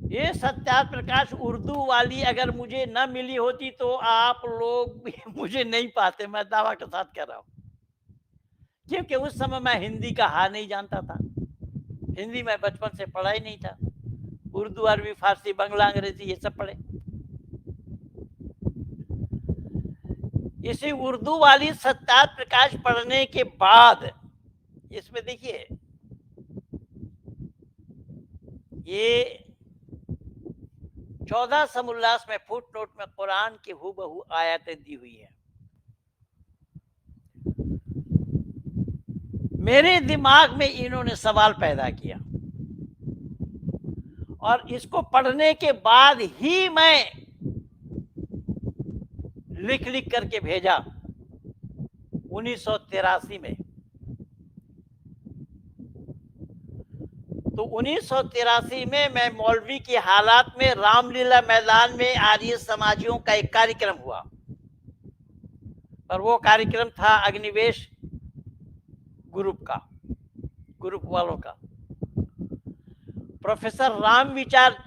ये सत्यार्थ प्रकाश उर्दू वाली अगर मुझे न मिली होती तो आप लोग भी मुझे नहीं पाते, मैं दावा के साथ कह रहा हूं, क्योंकि उस समय मैं हिंदी का हा नहीं जानता था। हिंदी मैं बचपन से पढ़ा ही नहीं था, उर्दू, अरबी, फारसी, बंगला, अंग्रेजी ये सब पढ़े। इसी उर्दू वाली सत्यार्थ प्रकाश पढ़ने के बाद, इसमें देखिए, ये 14 समुल्लास में फुट नोट में कुरान की हूबहू आयतें दी हुई है। मेरे दिमाग में इन्होंने सवाल पैदा किया और इसको पढ़ने के बाद ही मैं लिख लिख करके भेजा 1983 में। तो 1983 में मैं मौलवी की हालात में रामलीला मैदान में आर्य समाजियों का एक कार्यक्रम हुआ, और वो कार्यक्रम था अग्निवेश ग्रुप का, ग्रुप वालों का। प्रोफेसर राम विचार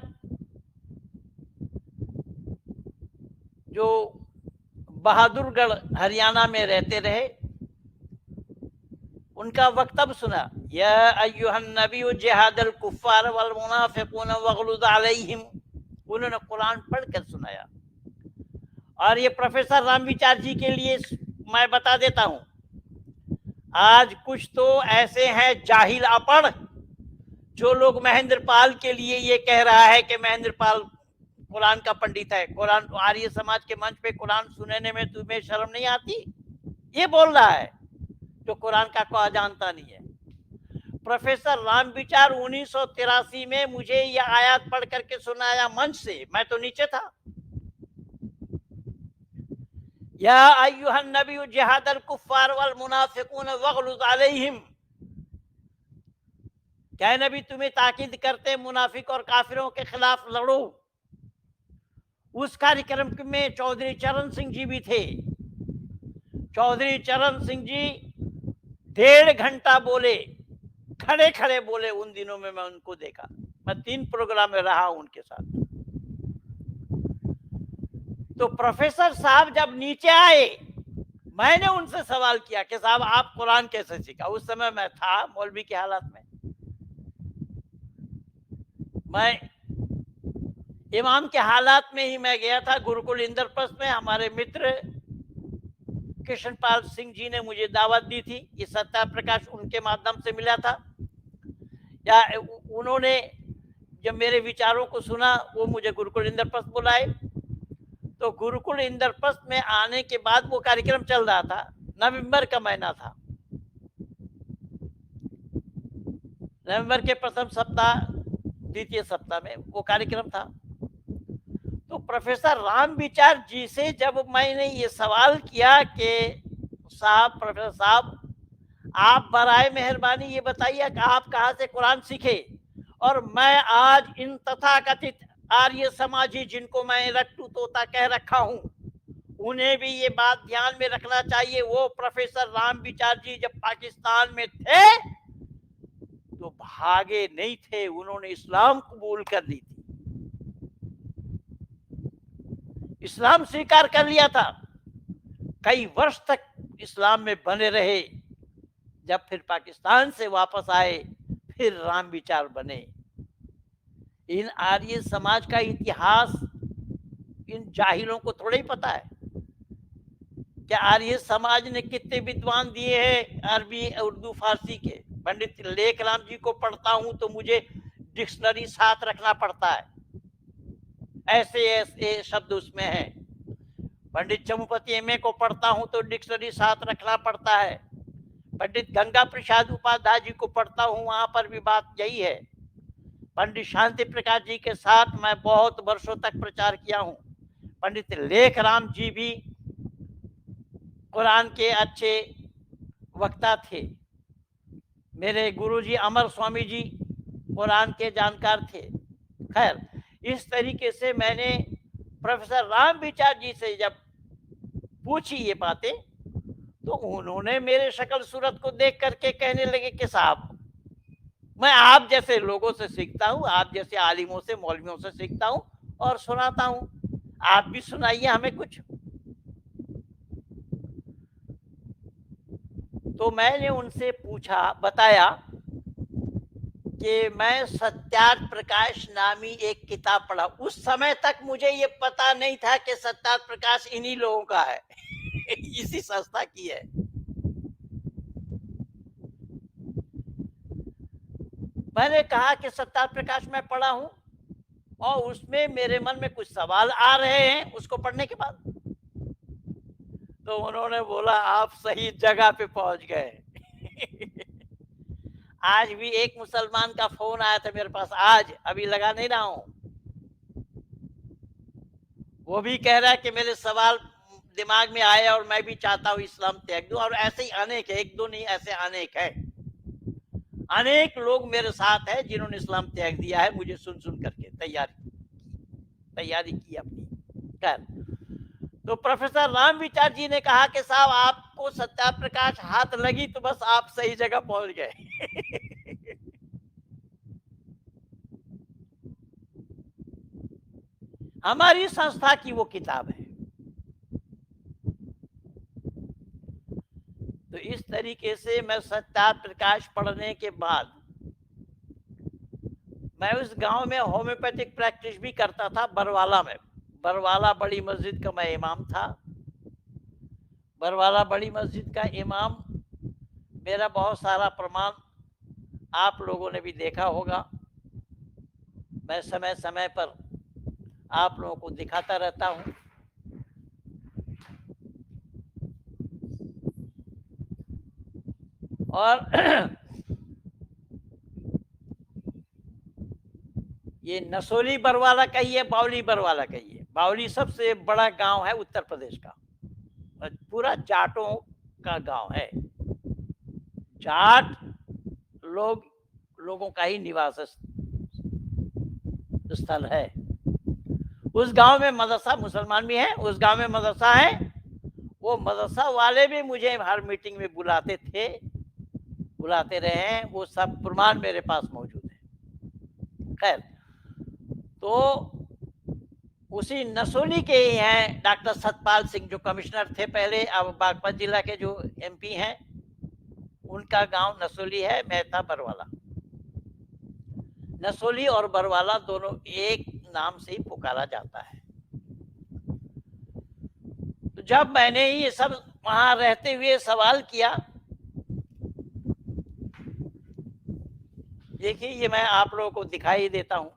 जो बहादुरगढ़ हरियाणा में रहते रहे, उनका वक्तव्य सुना, या अय्युहन नबी जिहादल कुफ्फार वल मुनाफिकून वगलुद अलैहिम। उन्होंने कुरान पढ़कर सुनाया। और ये प्रोफेसर राम विचार जी के लिए मैं बता देता हूं, आज कुछ तो ऐसे हैं जाहिल अपढ़, जो लोग महेंद्र पाल के लिए ये कह रहा है कि महेंद्र पाल कुरान का पंडित है, कुरान आर्य समाज के मंच पे कुरान सुनने में तुम्हें शर्म नहीं आती, ये बोल रहा है, जो कुरान का कोई जानता नहीं है। प्रोफेसर राम विचार 1983 में मुझे यह आयत पढ़ करके सुनाया मंच से, मैं तो नीचे था। या अय्युहन नबी जिहादल कुफ्फार वल मुनाफिकून वगलुद अलैहिम। क्या नबी तुम्हें ताकीद करते मुनाफिक और काफिरों के खिलाफ लड़ो। उस कार्यक्रम में चौधरी चरण सिंह जी भी थे। चौधरी चरण सिंह जी 1.5 घंटा बोले, खड़े खड़े बोले। उन दिनों में मैं उनको देखा, मैं 3 प्रोग्राम में रहा उनके साथ। तो प्रोफेसर साहब जब नीचे आए, मैंने उनसे सवाल किया कि साहब आप कुरान कैसे सीखा। उस समय मैं था मौलवी की हालत में, मैं इमाम के हालात में ही मैं गया था। गुरुकुल इंद्रप्रस्थ में हमारे मित्र कृष्णपाल सिंह जी ने मुझे दावत दी थी। ये सत्या प्रकाश उनके माध्यम से मिला था, या उन्होंने जब मेरे विचारों को सुना वो मुझे गुरुकुल इंद्रप्रस्थ बुलाए। तो गुरुकुल इंद्रप्रस्थ में आने के बाद वो कार्यक्रम चल रहा था, नवंबर का महीना था, नवंबर के प्रथम सप्ताह द्वितीय सप्ताह में वो कार्यक्रम था। तो प्रोफेसर राम विचार जी से जब मैंने ये सवाल किया कि साहब, प्रोफेसर साहब आप बराए मेहरबानी ये बताइए कि आप कहाँ से कुरान सीखे, और मैं आज इन तथाकथित आर्य समाजी जिनको मैं रट्टू तोता कह रखा हूँ, उन्हें भी ये बात ध्यान में रखना चाहिए। वो प्रोफेसर राम विचार जी जब पाकिस्तान में थे तो भागे नहीं थे, उन्होंने इस्लाम कबूल कर ली थी, इस्लाम स्वीकार कर लिया था। कई वर्ष तक इस्लाम में बने रहे। जब फिर पाकिस्तान से वापस आए फिर राम विचार बने। इन आर्य समाज का इतिहास इन जाहिलों को थोड़ा ही पता है। क्या आर्य समाज ने कितने विद्वान दिए हैं अरबी, उर्दू, फारसी के। पंडित लेखराम जी को पढ़ता हूं तो मुझे डिक्शनरी साथ रखना पड़ता है, ऐसे ऐसे शब्द उसमें हैं। पंडित चमुपति एमए को पढ़ता हूं तो डिक्शनरी साथ रखना पड़ता है। पंडित गंगा प्रसाद उपाध्याय जी को पढ़ता हूं, वहां पर भी बात यही है। पंडित शांति प्रकाश जी के साथ मैं बहुत वर्षों तक प्रचार किया हूं। पंडित लेखराम जी भी कुरान के अच्छे वक्ता थे। मेरे गुरुजी अमर स्वामी जी कुरान के जानकार थे। खैर, इस तरीके से मैंने प्रोफेसर राम विचार जी से जब पूछी ये बातें तो उन्होंने मेरे शक्ल सूरत को देख करके कहने लगे कि साहब मैं आप जैसे लोगों से सीखता हूँ, आप जैसे आलिमों से, मौलवियों से सीखता हूँ और सुनाता हूँ, आप भी सुनाइए हमें कुछ। तो मैंने उनसे पूछा, बताया कि मैं सत्यार्थ प्रकाश नामी एक किताब पढ़ा। उस समय तक मुझे ये पता नहीं था कि सत्यार्थ प्रकाश इन्हीं लोगों का है इसी संस्था की है। मैंने कहा कि सत्यार्थ प्रकाश मैं पढ़ा हूं और उसमें मेरे मन में कुछ सवाल आ रहे हैं उसको पढ़ने के बाद। तो उन्होंने बोला आप सही जगह पे पहुंच गए आज भी एक मुसलमान का फोन आया था मेरे पास, आज अभी लगा नहीं रहा हूं। वो भी कह रहा है कि मेरे सवाल दिमाग में आए और मैं भी चाहता हूं इस्लाम त्याग दूं। और ऐसे ही अनेक है, एक दो नहीं, ऐसे अनेक है। अनेक लोग मेरे साथ हैं जिन्होंने इस्लाम त्याग दिया है, मुझे सुन सुन करके तैयारी की अपनी। खैर, तो प्रोफेसर राम विचार जी ने कहा कि साहब आपको सत्या प्रकाश हाथ लगी तो बस आप सही जगह पहुंच गए हमारी संस्था की वो किताब है। तो इस तरीके से मैं सत्या प्रकाश पढ़ने के बाद मैं उस गांव में होम्योपैथिक प्रैक्टिस भी करता था, बरवाला में। बरवाला बड़ी मस्जिद का मैं इमाम था। बरवाला बड़ी मस्जिद का इमाम, मेरा बहुत सारा प्रमाण आप लोगों ने भी देखा होगा। मैं समय समय पर आप लोगों को दिखाता रहता हूं। और ये नसोली बरवाला कहिए, बावली बरवाला कहिए, बावली सबसे बड़ा गांव है उत्तर प्रदेश का, पूरा जाटों का गांव है। जाट लोग लोगों का ही निवास स्थल है। उस गांव में मदरसा, मुसलमान भी हैं, उस गांव में मदरसा है। वो मदरसा वाले भी मुझे हर मीटिंग में बुलाते थे, बुलाते रहे हैं, वो सब प्रमाण मेरे पास मौजूद है। खैर, तो उसी नसोली के ही हैं डॉक्टर सतपाल सिंह, जो कमिश्नर थे पहले, अब बागपत जिला के जो MP हैं, उनका गांव नसोली है, मेहता बरवाला। नसोली और बरवाला दोनों एक नाम से ही पुकारा जाता है। तो जब मैंने ये सब वहां रहते हुए सवाल किया, देखिए ये मैं आप लोगों को दिखाई देता हूं।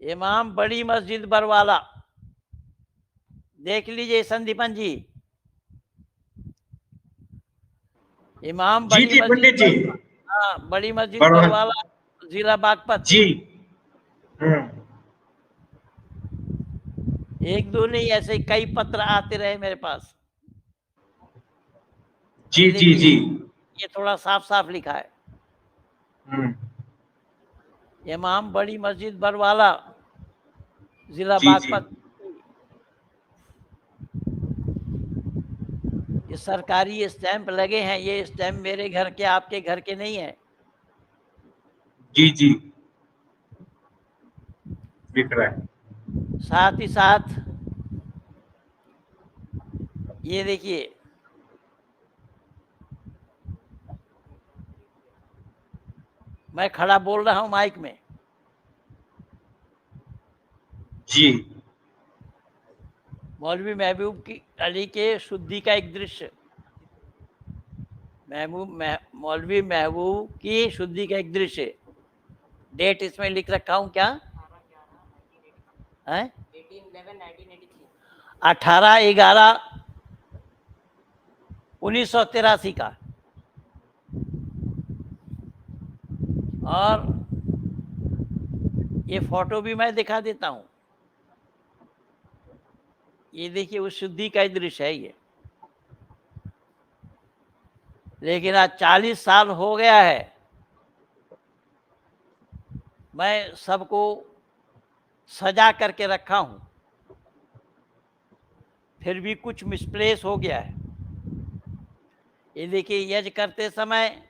इमाम बड़ी मस्जिद बरवाला, देख लीजिए संदीपन जी। इमाम जी जी पंडित जी, हाँ, बड़ी मस्जिद बरवाला। बरवाला, जिला बागपत। जी। एक दो नहीं, ऐसे कई पत्र आते रहे मेरे पास। जी जी जी। ये थोड़ा साफ साफ लिखा है, इमाम बड़ी मस्जिद बरवाला, जिला जी जी। बागपत। ये सरकारी स्टैंप लगे हैं, ये स्टैंप मेरे घर के, आपके घर के नहीं है। जी जी, दिख रहा है। साथ ही साथ ये देखिए, मैं खड़ा बोल रहा हूं माइक में। जी। मौलवी महबूब की अली के शुद्धि का एक दृश्य, मौलवी महबूब की शुद्धि का एक दृश्य। डेट इसमें लिख रखा हूं क्या है? 18/11/1983 का। और ये फोटो भी मैं दिखा देता हूं। ये देखिए, उस शुद्धि का दृश्य है ये। लेकिन आज 40 साल हो गया है, मैं सबको सजा करके रखा हूं, फिर भी कुछ मिसप्लेस हो गया है। ये देखिए, यज्ञ करते समय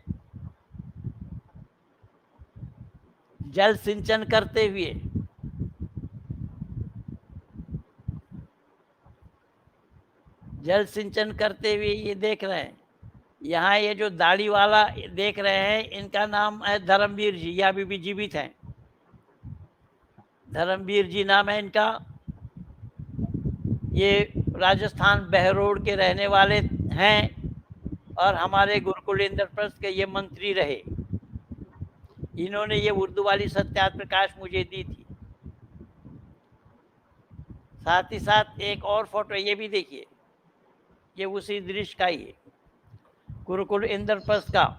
जल सिंचन करते हुए, ये देख रहे हैं। यहाँ ये जो दाढ़ी वाला देख रहे हैं, इनका नाम है धर्मवीर जी, या अभी भी जीवित हैं। धर्मवीर जी नाम है इनका। ये राजस्थान बहरोड के रहने वाले हैं और हमारे गुरुकुल इंद्रप्रस्थ के ये मंत्री रहे। इन्होंने ये उर्दू वाली सत्यार्थ प्रकाश मुझे दी थी। साथ ही साथ एक और फोटो ये भी देखिए, ये उसी दृश्य का ही है, गुरुकुल इंद्रप्रस्थ का।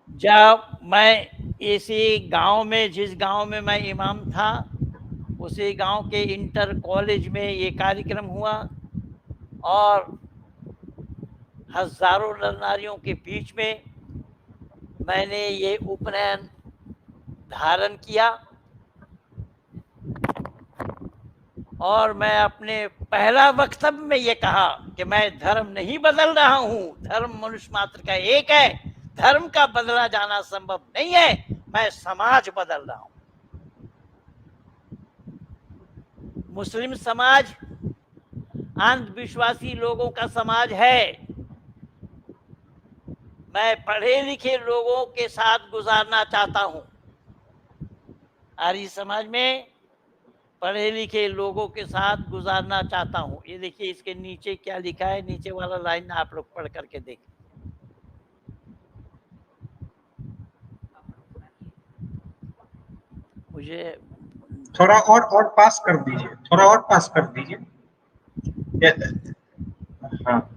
जब मैं इसी गांव में, जिस गांव में मैं इमाम था, उसी गांव के इंटर कॉलेज में ये कार्यक्रम हुआ और हजारों नर नारियों के बीच में मैंने ये उपनयन धारण किया। और मैं अपने पहला वक्तव्य में ये कहा कि मैं धर्म नहीं बदल रहा हूं, धर्म मनुष्य मात्र का एक है, धर्म का बदला जाना संभव नहीं है, मैं समाज बदल रहा हूं। मुस्लिम समाज अंधविश्वासी लोगों का समाज है। मैं पढ़े लिखे लोगों के साथ गुजारना चाहता हूं। आर्य समाज में पढ़े लिखे लोगों के साथ गुजारना चाहता हूं। ये देखिए, इसके नीचे क्या लिखा है, नीचे वाला लाइन आप लोग पढ़ करके देखें। मुझे थोड़ा और पास कर दीजिए, थोड़ा और पास कर दीजिए। हाँ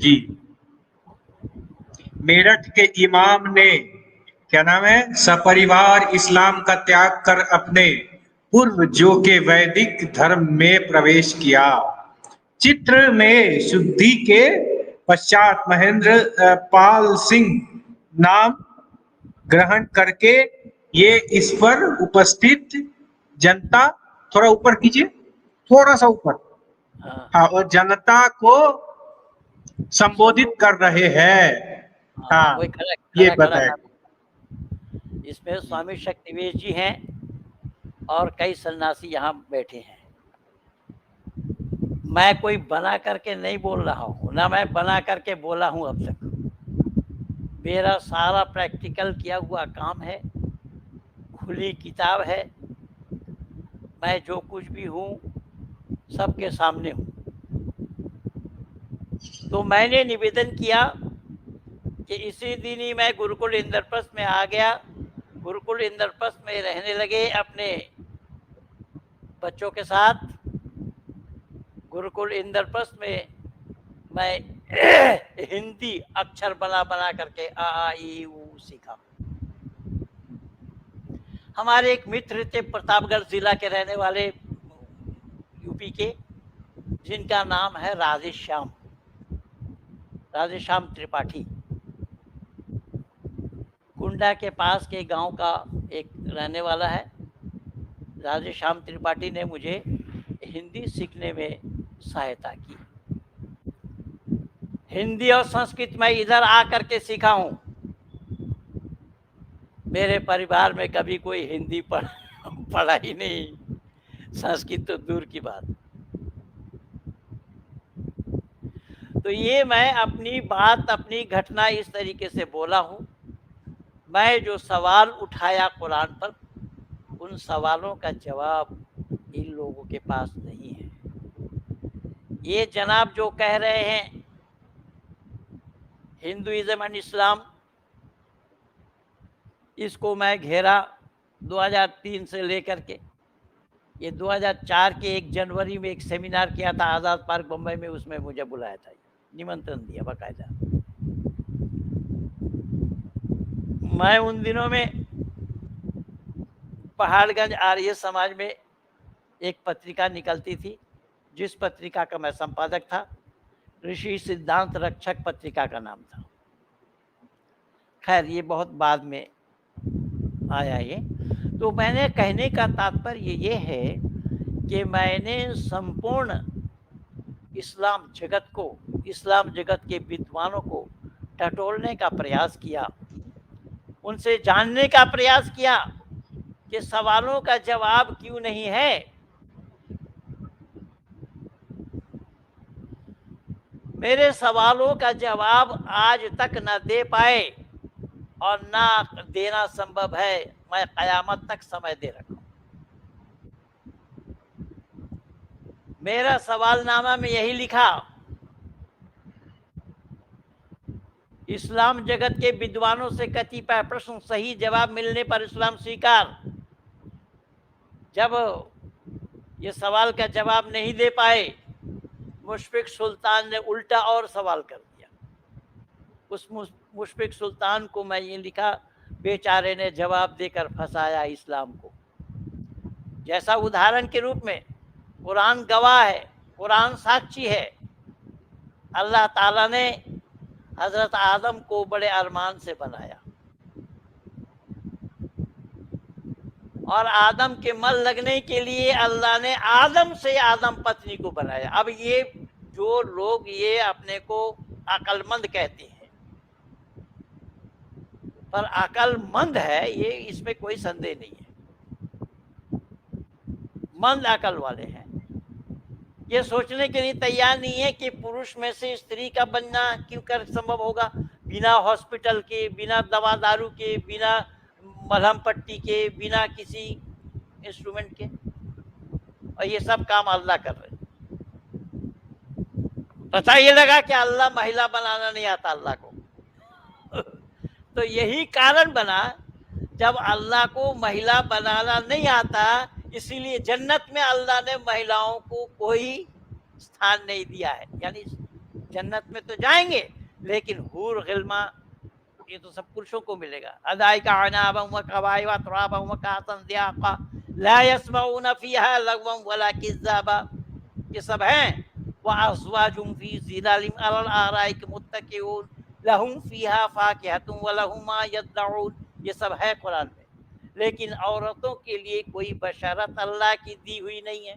जी। मेरठ के इमाम ने, क्या नाम है, सपरिवार इस्लाम का त्याग कर अपने पूर्व जो के वैदिक धर्म में प्रवेश किया। चित्र में शुद्धि के पश्चात महेंद्र पाल सिंह नाम ग्रहण करके ये इस पर उपस्थित जनता, थोड़ा ऊपर कीजिए, थोड़ा सा ऊपर, हाँ, हाँ, और जनता को संबोधित कर रहे हैं। हाँ, वही खड़ा ये खड़ा खड़ा बताएं। कर। इसमें स्वामी शक्तिवेश जी हैं और कई सन्यासी यहाँ बैठे हैं। मैं कोई बना करके नहीं बोल रहा हूँ, ना मैं बना करके बोला हूँ अब तक। मेरा सारा प्रैक्टिकल किया हुआ काम है, खुली किताब है। मैं जो कुछ भी हूँ सबके सामने हूँ। तो मैंने निवेदन किया कि इसी दिन ही मैं गुरुकुल इंद्रप्रस्थ में आ गया। गुरुकुल इंद्रप्रस्थ में रहने लगे अपने बच्चों के साथ। गुरुकुल इंद्रप्रस्थ में मैं हिंदी अक्षर बना बना करके आ ई ऊ सीखा। हमारे एक मित्र थे प्रतापगढ़ जिला के रहने वाले, यूपी के, जिनका नाम है राधेश्याम त्रिपाठी। कुंडा के पास के गांव का एक रहने वाला है। राधेश्याम त्रिपाठी ने मुझे हिंदी सीखने में सहायता की। हिंदी और संस्कृत मैं इधर आकर के सीखा हूँ। मेरे परिवार में कभी कोई हिंदी पढ़ा ही नहीं, संस्कृत तो दूर की बात। तो ये मैं अपनी बात, अपनी घटना इस तरीके से बोला हूँ। मैं जो सवाल उठाया कुरान पर, उन सवालों का जवाब इन लोगों के पास नहीं है। ये जनाब जो कह रहे हैं हिंदुइज्म एंड इस्लाम, इसको मैं घेरा 2003 से लेकर के ये 2004 के 1 जनवरी में एक सेमिनार किया था आज़ाद पार्क बम्बई में। उसमें मुझे बुलाया था, निमंत्रण दिया बाकायदा। मैं उन दिनों में पहाड़गंज आर्य समाज में एक पत्रिका निकलती थी, जिस पत्रिका का मैं संपादक था। ऋषि सिद्धांत रक्षक पत्रिका का नाम था। खैर ये बहुत बाद में आया ये। तो मैंने कहने का तात्पर्य ये है कि मैंने संपूर्ण इस्लाम जगत को, इस्लाम जगत के विद्वानों को टटोलने का प्रयास किया, उनसे जानने का प्रयास किया कि सवालों का जवाब क्यों नहीं है। मेरे सवालों का जवाब आज तक न दे पाए और ना देना संभव है। मैं कयामत तक समय दे रखा हूं। मेरा सवालनामा में यही लिखा, इस्लाम जगत के विद्वानों से कतिपय प्रश्न सही जवाब मिलने पर इस्लाम स्वीकार। जब ये सवाल का जवाब नहीं दे पाए, मुशफिक सुल्तान ने उल्टा और सवाल कर दिया। उस मुशफिक सुल्तान को मैं ये लिखा, बेचारे ने जवाब देकर फंसाया इस्लाम को। जैसा उदाहरण के रूप में कुरान गवाह है, कुरान साक्षी है। अल्लाह ताला ने हजरत आदम को बड़े अरमान से बनाया और आदम के मल लगने के लिए अल्लाह ने आदम से आदम पत्नी को बनाया। अब ये जो लोग ये अपने को अक्लमंद कहते हैं, पर अक्लमंद है ये, इसमें कोई संदेह नहीं है। मंद अकल वाले हैं। ये सोचने के लिए तैयार नहीं है कि पुरुष में से स्त्री का बनना क्यों कर संभव होगा, बिना हॉस्पिटल के, बिना दवा दारू के, बिना मलहम पट्टी के, बिना किसी इंस्ट्रूमेंट के। और ये सब काम अल्लाह कर रहे हैं। पता ये लगा कि अल्लाह महिला बनाना नहीं आता अल्लाह को। तो यही कारण बना, जब अल्लाह को महिला बनाना नहीं आता, इसीलिए जन्नत में अल्लाह ने महिलाओं को कोई स्थान नहीं दिया है। यानी जन्नत में तो जाएंगे, लेकिन हूर गिल्मा ये तो सब पुरुषों को मिलेगा। अदाई का अनाबम व कवाई व तुराबम व कातन दियाका, ला यस्माऊना फीहा लगवन वला किज़्ज़ाबा, ये सब हैं। व अज़वाजुम फी ज़िलालिम अलल आराइक मुत्तकिऊन लहुम फीहा फाकिहतुन व लहुम मा यदऊन, ये सब है कुरान में। लेकिन औरतों के लिए कोई बशारत अल्लाह की दी हुई नहीं है।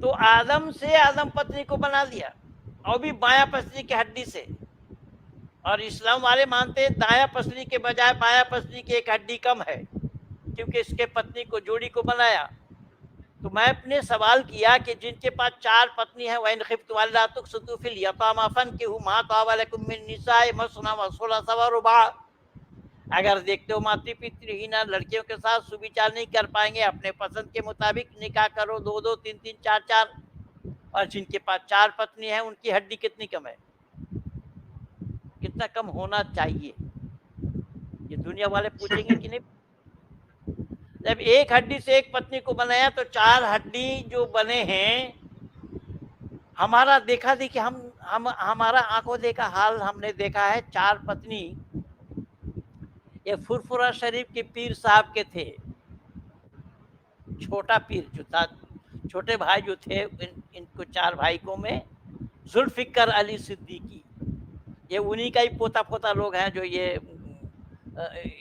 तो आदम से आदम पत्नी को बना दिया, और भी बाया पसली की हड्डी से। और इस्लाम वाले मानते हैं दाया पसली के बजाय बाया पसली की एक हड्डी कम है, क्योंकि इसके पत्नी को जोड़ी को बनाया। तो मैं अपने सवाल किया कि जिनके पास 4 पत्नी है, वह खिफ्तुम अल्ला तुक़सितू फिल यतामा फनकिहू मा ताब लकुम मिन निसाइ मसना व सुलसा व रुबा। अगर देखते हो मातृ पितृहीना लड़कियों के साथ सुविचार नहीं कर पाएंगे, अपने पसंद के मुताबिक निकाह करो, 2-2, 3-3, 4-4। और जिनके पास 4 पत्नी है, उनकी हड्डी कितनी कम है, कितना कम होना चाहिए, ये दुनिया वाले पूछेंगे कि नहीं। जब एक हड्डी से एक पत्नी को बनाया तो 4 हड्डी जो बने हैं, हमारा देखा देखी हम हमारा आंखों देखा हाल हमने देखा है। 4 पत्नी, ये फुरफुरा शरीफ के पीर साहब के थे, छोटा पीर जो था, छोटे भाई जो थे, इनको 4 भाई को में जुल्फिकर अली सिद्दीकी, ये उन्हीं का ही पोता पोता लोग हैं जो ये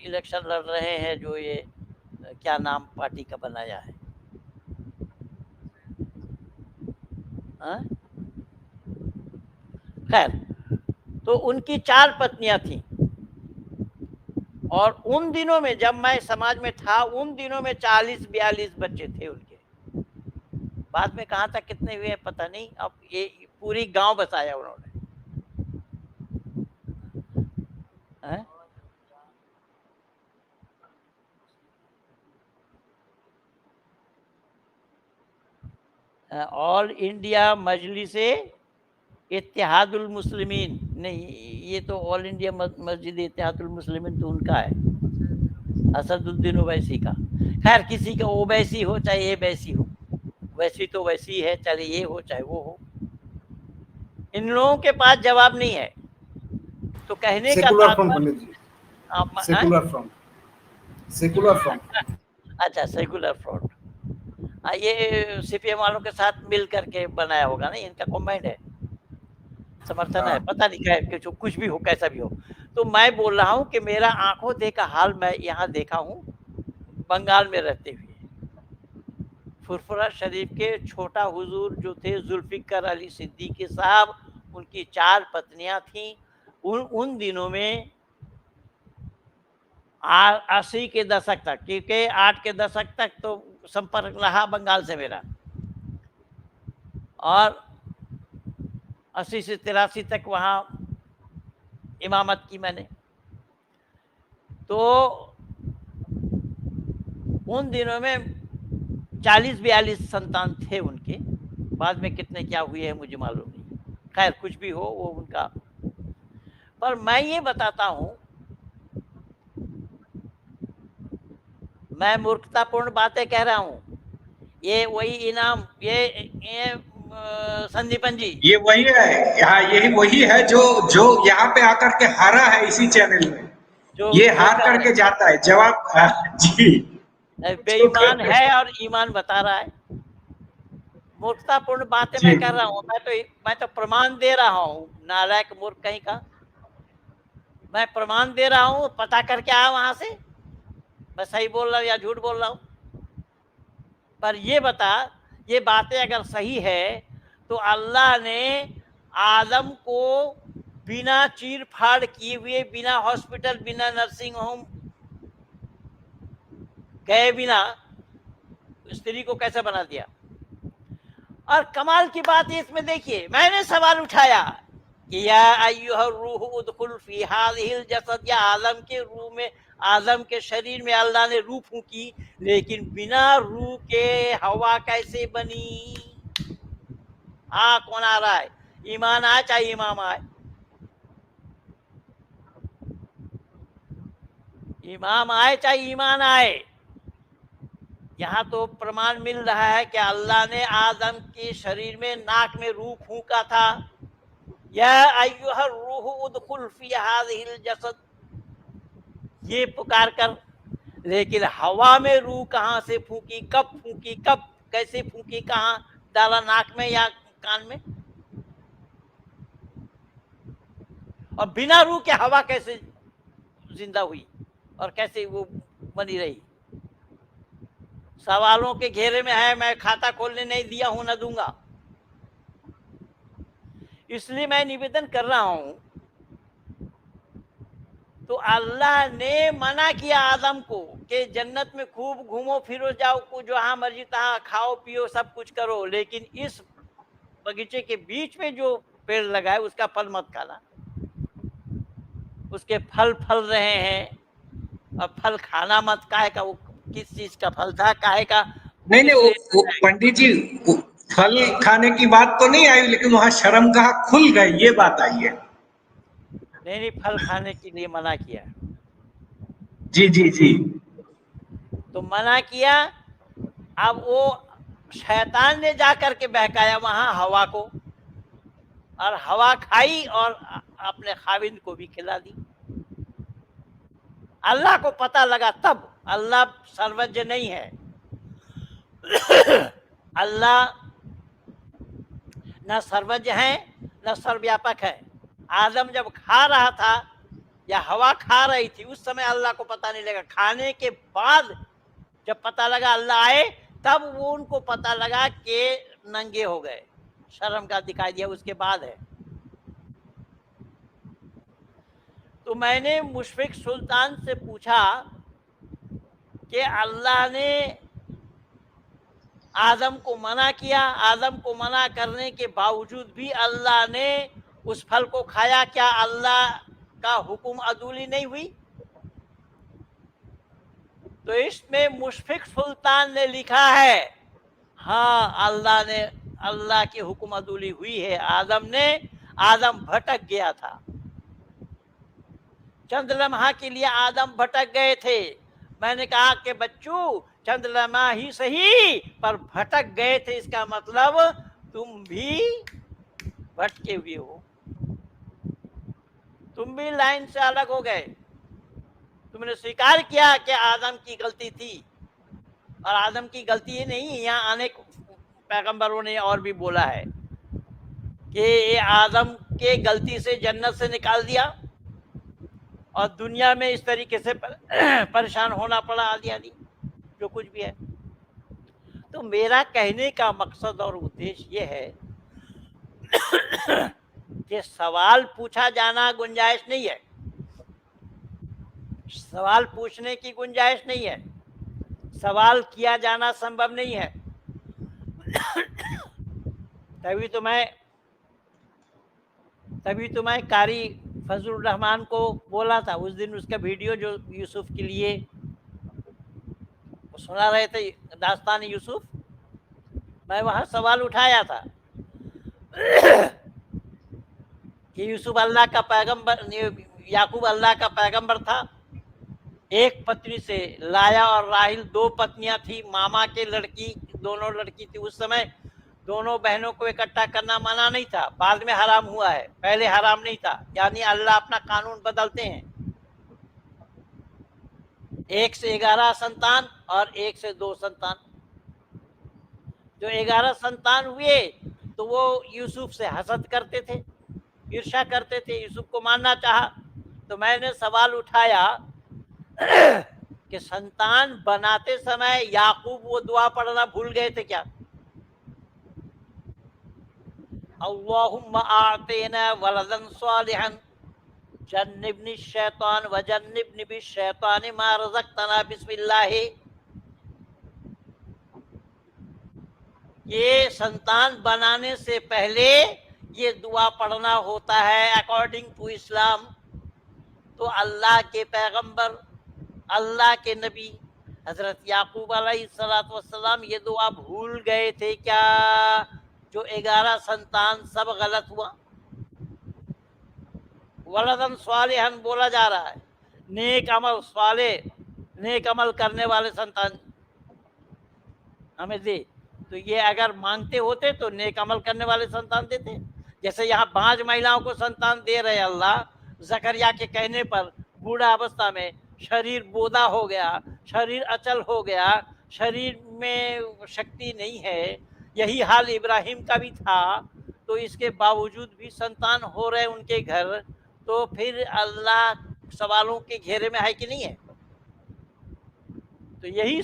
इलेक्शन लड़ रहे हैं, जो ये क्या नाम पार्टी का बनाया है, खैर। तो उनकी 4 पत्नियां थीं। और उन दिनों में जब मैं समाज में था, उन दिनों में 40-42 बच्चे थे उनके। बाद में कहाँ तक कितने हुए पता नहीं। अब ये पूरी गांव बसाया उन्होंने, है? ऑल इंडिया मजलिसे इत्तेहादुल मुस्लिमीन नहीं, ये तो ऑल इंडिया मस्जिद इत्तेहादुल मुस्लिमीन तो उनका है, असदुद्दीन ओवैसी का। खैर, किसी का ओवैसी हो चाहे ये वैसी हो, वैसी तो वैसी है, चाहे ये हो चाहे वो हो, इन लोगों के पास जवाब नहीं है। तो कहने का सेकुलर फ्रंट पंडित जी, सेकुलर फ्रंट, सेकुलर फ्रंट। अच्छा, सेकुलर फ्रंट। ये सीपीएम वालों के साथ मिल करके बनाया होगा ना, इनका कॉम्बाइंड है, समर्थन है, पता नहीं खैर कुछ भी हो, कैसा भी हो। तो मैं बोल रहा हूँ कि मेरा आंखों देखा हाल मैं यहाँ देखा हूँ, बंगाल में रहते हुए। फुरफुरा शरीफ के छोटा हुजूर जो थे जुल्फिकर अली सिद्दीकी साहब, उनकी 4 पत्नियां थीं। उन दिनों में 80 के दशक तक, क्योंकि 8 के दशक तक तो संपर्क रहा बंगाल से मेरा, और 80 से 83 तक वहाँ इमामत की मैंने। तो उन दिनों में 40-42 संतान थे उनके। बाद में कितने क्या हुए हैं मुझे मालूम नहीं, खैर कुछ भी हो वो उनका। पर मैं ये बताता हूँ, मैं मूर्खतापूर्ण बातें कह रहा हूँ। ये वही इनाम, ये संदीपन जी, ये वही है, हाँ यही वही है जो यहाँ पे आकर के हारा है इसी चैनल में, ये हार करके जाता है। जवाब जी, बेईमान है और ईमान बता रहा है। मूर्खतापूर्ण बातें मैं कर रहा हूँ, मैं तो प्रमाण दे रहा हूँ, नालायक मूर्ख कहीं का। मैं प्रमाण दे रहा हूँ, पता करके आया वहां से, मैं सही बोल रहा हूँ या झूठ बोल रहा हूँ। पर ये बता, ये बातें अगर सही है तो अल्लाह ने आदम को बिना चीर फाड़ किए हुए, बिना हॉस्पिटल, बिना नर्सिंग होम गए बिना स्त्री को कैसे बना दिया। और कमाल की बात है इसमें, देखिए मैंने सवाल उठाया कि या अय्युहर रूह उदखुल फी हाज़िहिल जसद, या आदम के रूह में, आदम के शरीर में अल्लाह ने रूह फूंकी, लेकिन बिना रूह के हवा कैसे बनी। हाँ, कौन आ रहा है? ईमान आए चाहे इमाम आए, इमाम आए चाहे ईमान आए। यहाँ तो प्रमाण मिल रहा है कि अल्लाह ने आदम के शरीर में, नाक में रूह फूंका था। या अय्युहर रूह उदखुल फी हाज़िहिल जसद, ये पुकार कर, लेकिन हवा में रूह कहाँ से फूकी, कब कैसे फूकी, कहाँ डाला, नाक में या कान में? और बिना रूह के हवा कैसे जिंदा हुई और कैसे वो बनी रही? सवालों के घेरे में है। मैं खाता खोलने नहीं दिया हूं, न दूंगा। इसलिए मैं निवेदन कर रहा हूं, तो अल्लाह ने मना किया आदम को कि जन्नत में खूब घूमो फिरो, जाओ, जहां मर्जी तहां खाओ पियो, सब कुछ करो, लेकिन इस बगीचे के बीच में जो पेड़ लगाए उसका फल मत खाना। उसके फल रहे हैं, और फल खाना मत। काहे का? वो किस चीज का फल था, काहे का? नहीं वो पंडित जी, वो फल खाने की बात तो नहीं आई, लेकिन वहां शर्म कहा खुल गए, ये बात आई है। नहीं, फल खाने के लिए मना किया। जी जी जी। तो मना किया। अब वो शैतान ने जाकर के बहकाया वहां हवा को, और हवा खाई और अपने खाविंद को भी खिला दी। अल्लाह को पता लगा तब। अल्लाह सर्वज्ञ नहीं है। अल्लाह न सर्वज्ञ है न सर्वव्यापक है। आदम जब खा रहा था या हवा खा रही थी, उस समय अल्लाह को पता नहीं लगा। खाने के बाद जब पता लगा अल्लाह आए, तब वो उनको पता लगा कि नंगे हो गए, शर्म का दिखाई दिया, उसके बाद है। तो मैंने मुशफिक सुल्तान से पूछा कि अल्लाह ने आदम को मना किया, आदम को मना करने के बावजूद भी अल्लाह ने उस फल को खाया, क्या अल्लाह का हुक्म अदूली नहीं हुई? तो इसमें मुशफिक सुल्तान ने लिखा है, हाँ, अल्लाह की हुक्म अदूली हुई है। आदम भटक गया था। चंद लम्हा के लिए आदम भटक गए थे। मैंने कहा कि बच्चों, चंद लम्हा ही सही, पर भटक गए थे, इसका मतलब तुम भी भटके हुए हो। तुम भी लाइन से अलग हो गए। तुमने स्वीकार किया कि आदम की गलती थी, और आदम की गलती ही नहीं, यहाँ अनेक पैगंबरों ने और भी बोला है कि ये आदम के गलती से जन्नत से निकाल दिया और दुनिया में इस तरीके से परेशान होना पड़ा, आदि जो कुछ भी है। तो मेरा कहने का मकसद और उद्देश्य ये है कि सवाल पूछा जाना गुंजाइश नहीं है। सवाल पूछने की गुंजाइश नहीं है। सवाल किया जाना संभव नहीं है। तभी तो मैं कारी फजलुर रहमान को बोला था उस दिन, उसका वीडियो जो यूसुफ के लिए सुना रहे थे, दास्तान यूसुफ, मैं वहां सवाल उठाया था कि यूसुफ अल्लाह का पैगंबर, याकूब अल्लाह का पैगंबर था, एक पत्नी से लाया, और राहिल 2 पत्नियां थी, मामा के लड़की, दोनों लड़की थी। उस समय दोनों बहनों को इकट्ठा करना मना नहीं था, बाद में हराम हुआ है, पहले हराम नहीं था। यानी अल्लाह अपना कानून बदलते हैं। 1 से 11 संतान और 1 से 2 संतान। जो 11 संतान हुए तो वो यूसुफ से हसद करते थे, ईर्ष्या करते थे, यूसुफ को मारना चाहा। तो मैंने सवाल उठाया कि संतान बनाते समय याकूब वो दुआ पढ़ना भूल गए थे क्या? अल्लाहुम्मा आतिना वलदन सालिहन जन्निबनी शैतान व जन्निबनी बिशैतान मा रज़क़तना बिस्मिल्लाह। ये संतान बनाने से पहले ये दुआ पढ़ना होता है अकॉर्डिंग टू इस्लाम। तो अल्लाह के पैगंबर, अल्लाह के नबी हजरत याकूब अलैहिस्सलाम ये दुआ भूल गए थे क्या? जो 11 संतान सब गलत हुआ। वलदन स्वालिहन बोला जा रहा है, नेक अमल, स्वाले, नेक अमल करने वाले संतान हमें दे। तो ये अगर मांगते होते तो नेक अमल करने वाले संतान देते। जैसे यहाँ 5 महिलाओं को संतान दे रहे अल्लाह, जकरिया के कहने पर बूढ़ा अवस्था में शरीर बोदा हो गया, शरीर अचल हो गया, शरीर में शक्ति नहीं है। यही हाल इब्राहिम का भी था, तो इसके बावजूद भी संतान हो रहे उनके घर। तो फिर अल्लाह सवालों के घेरे में है कि नहीं है? तो यही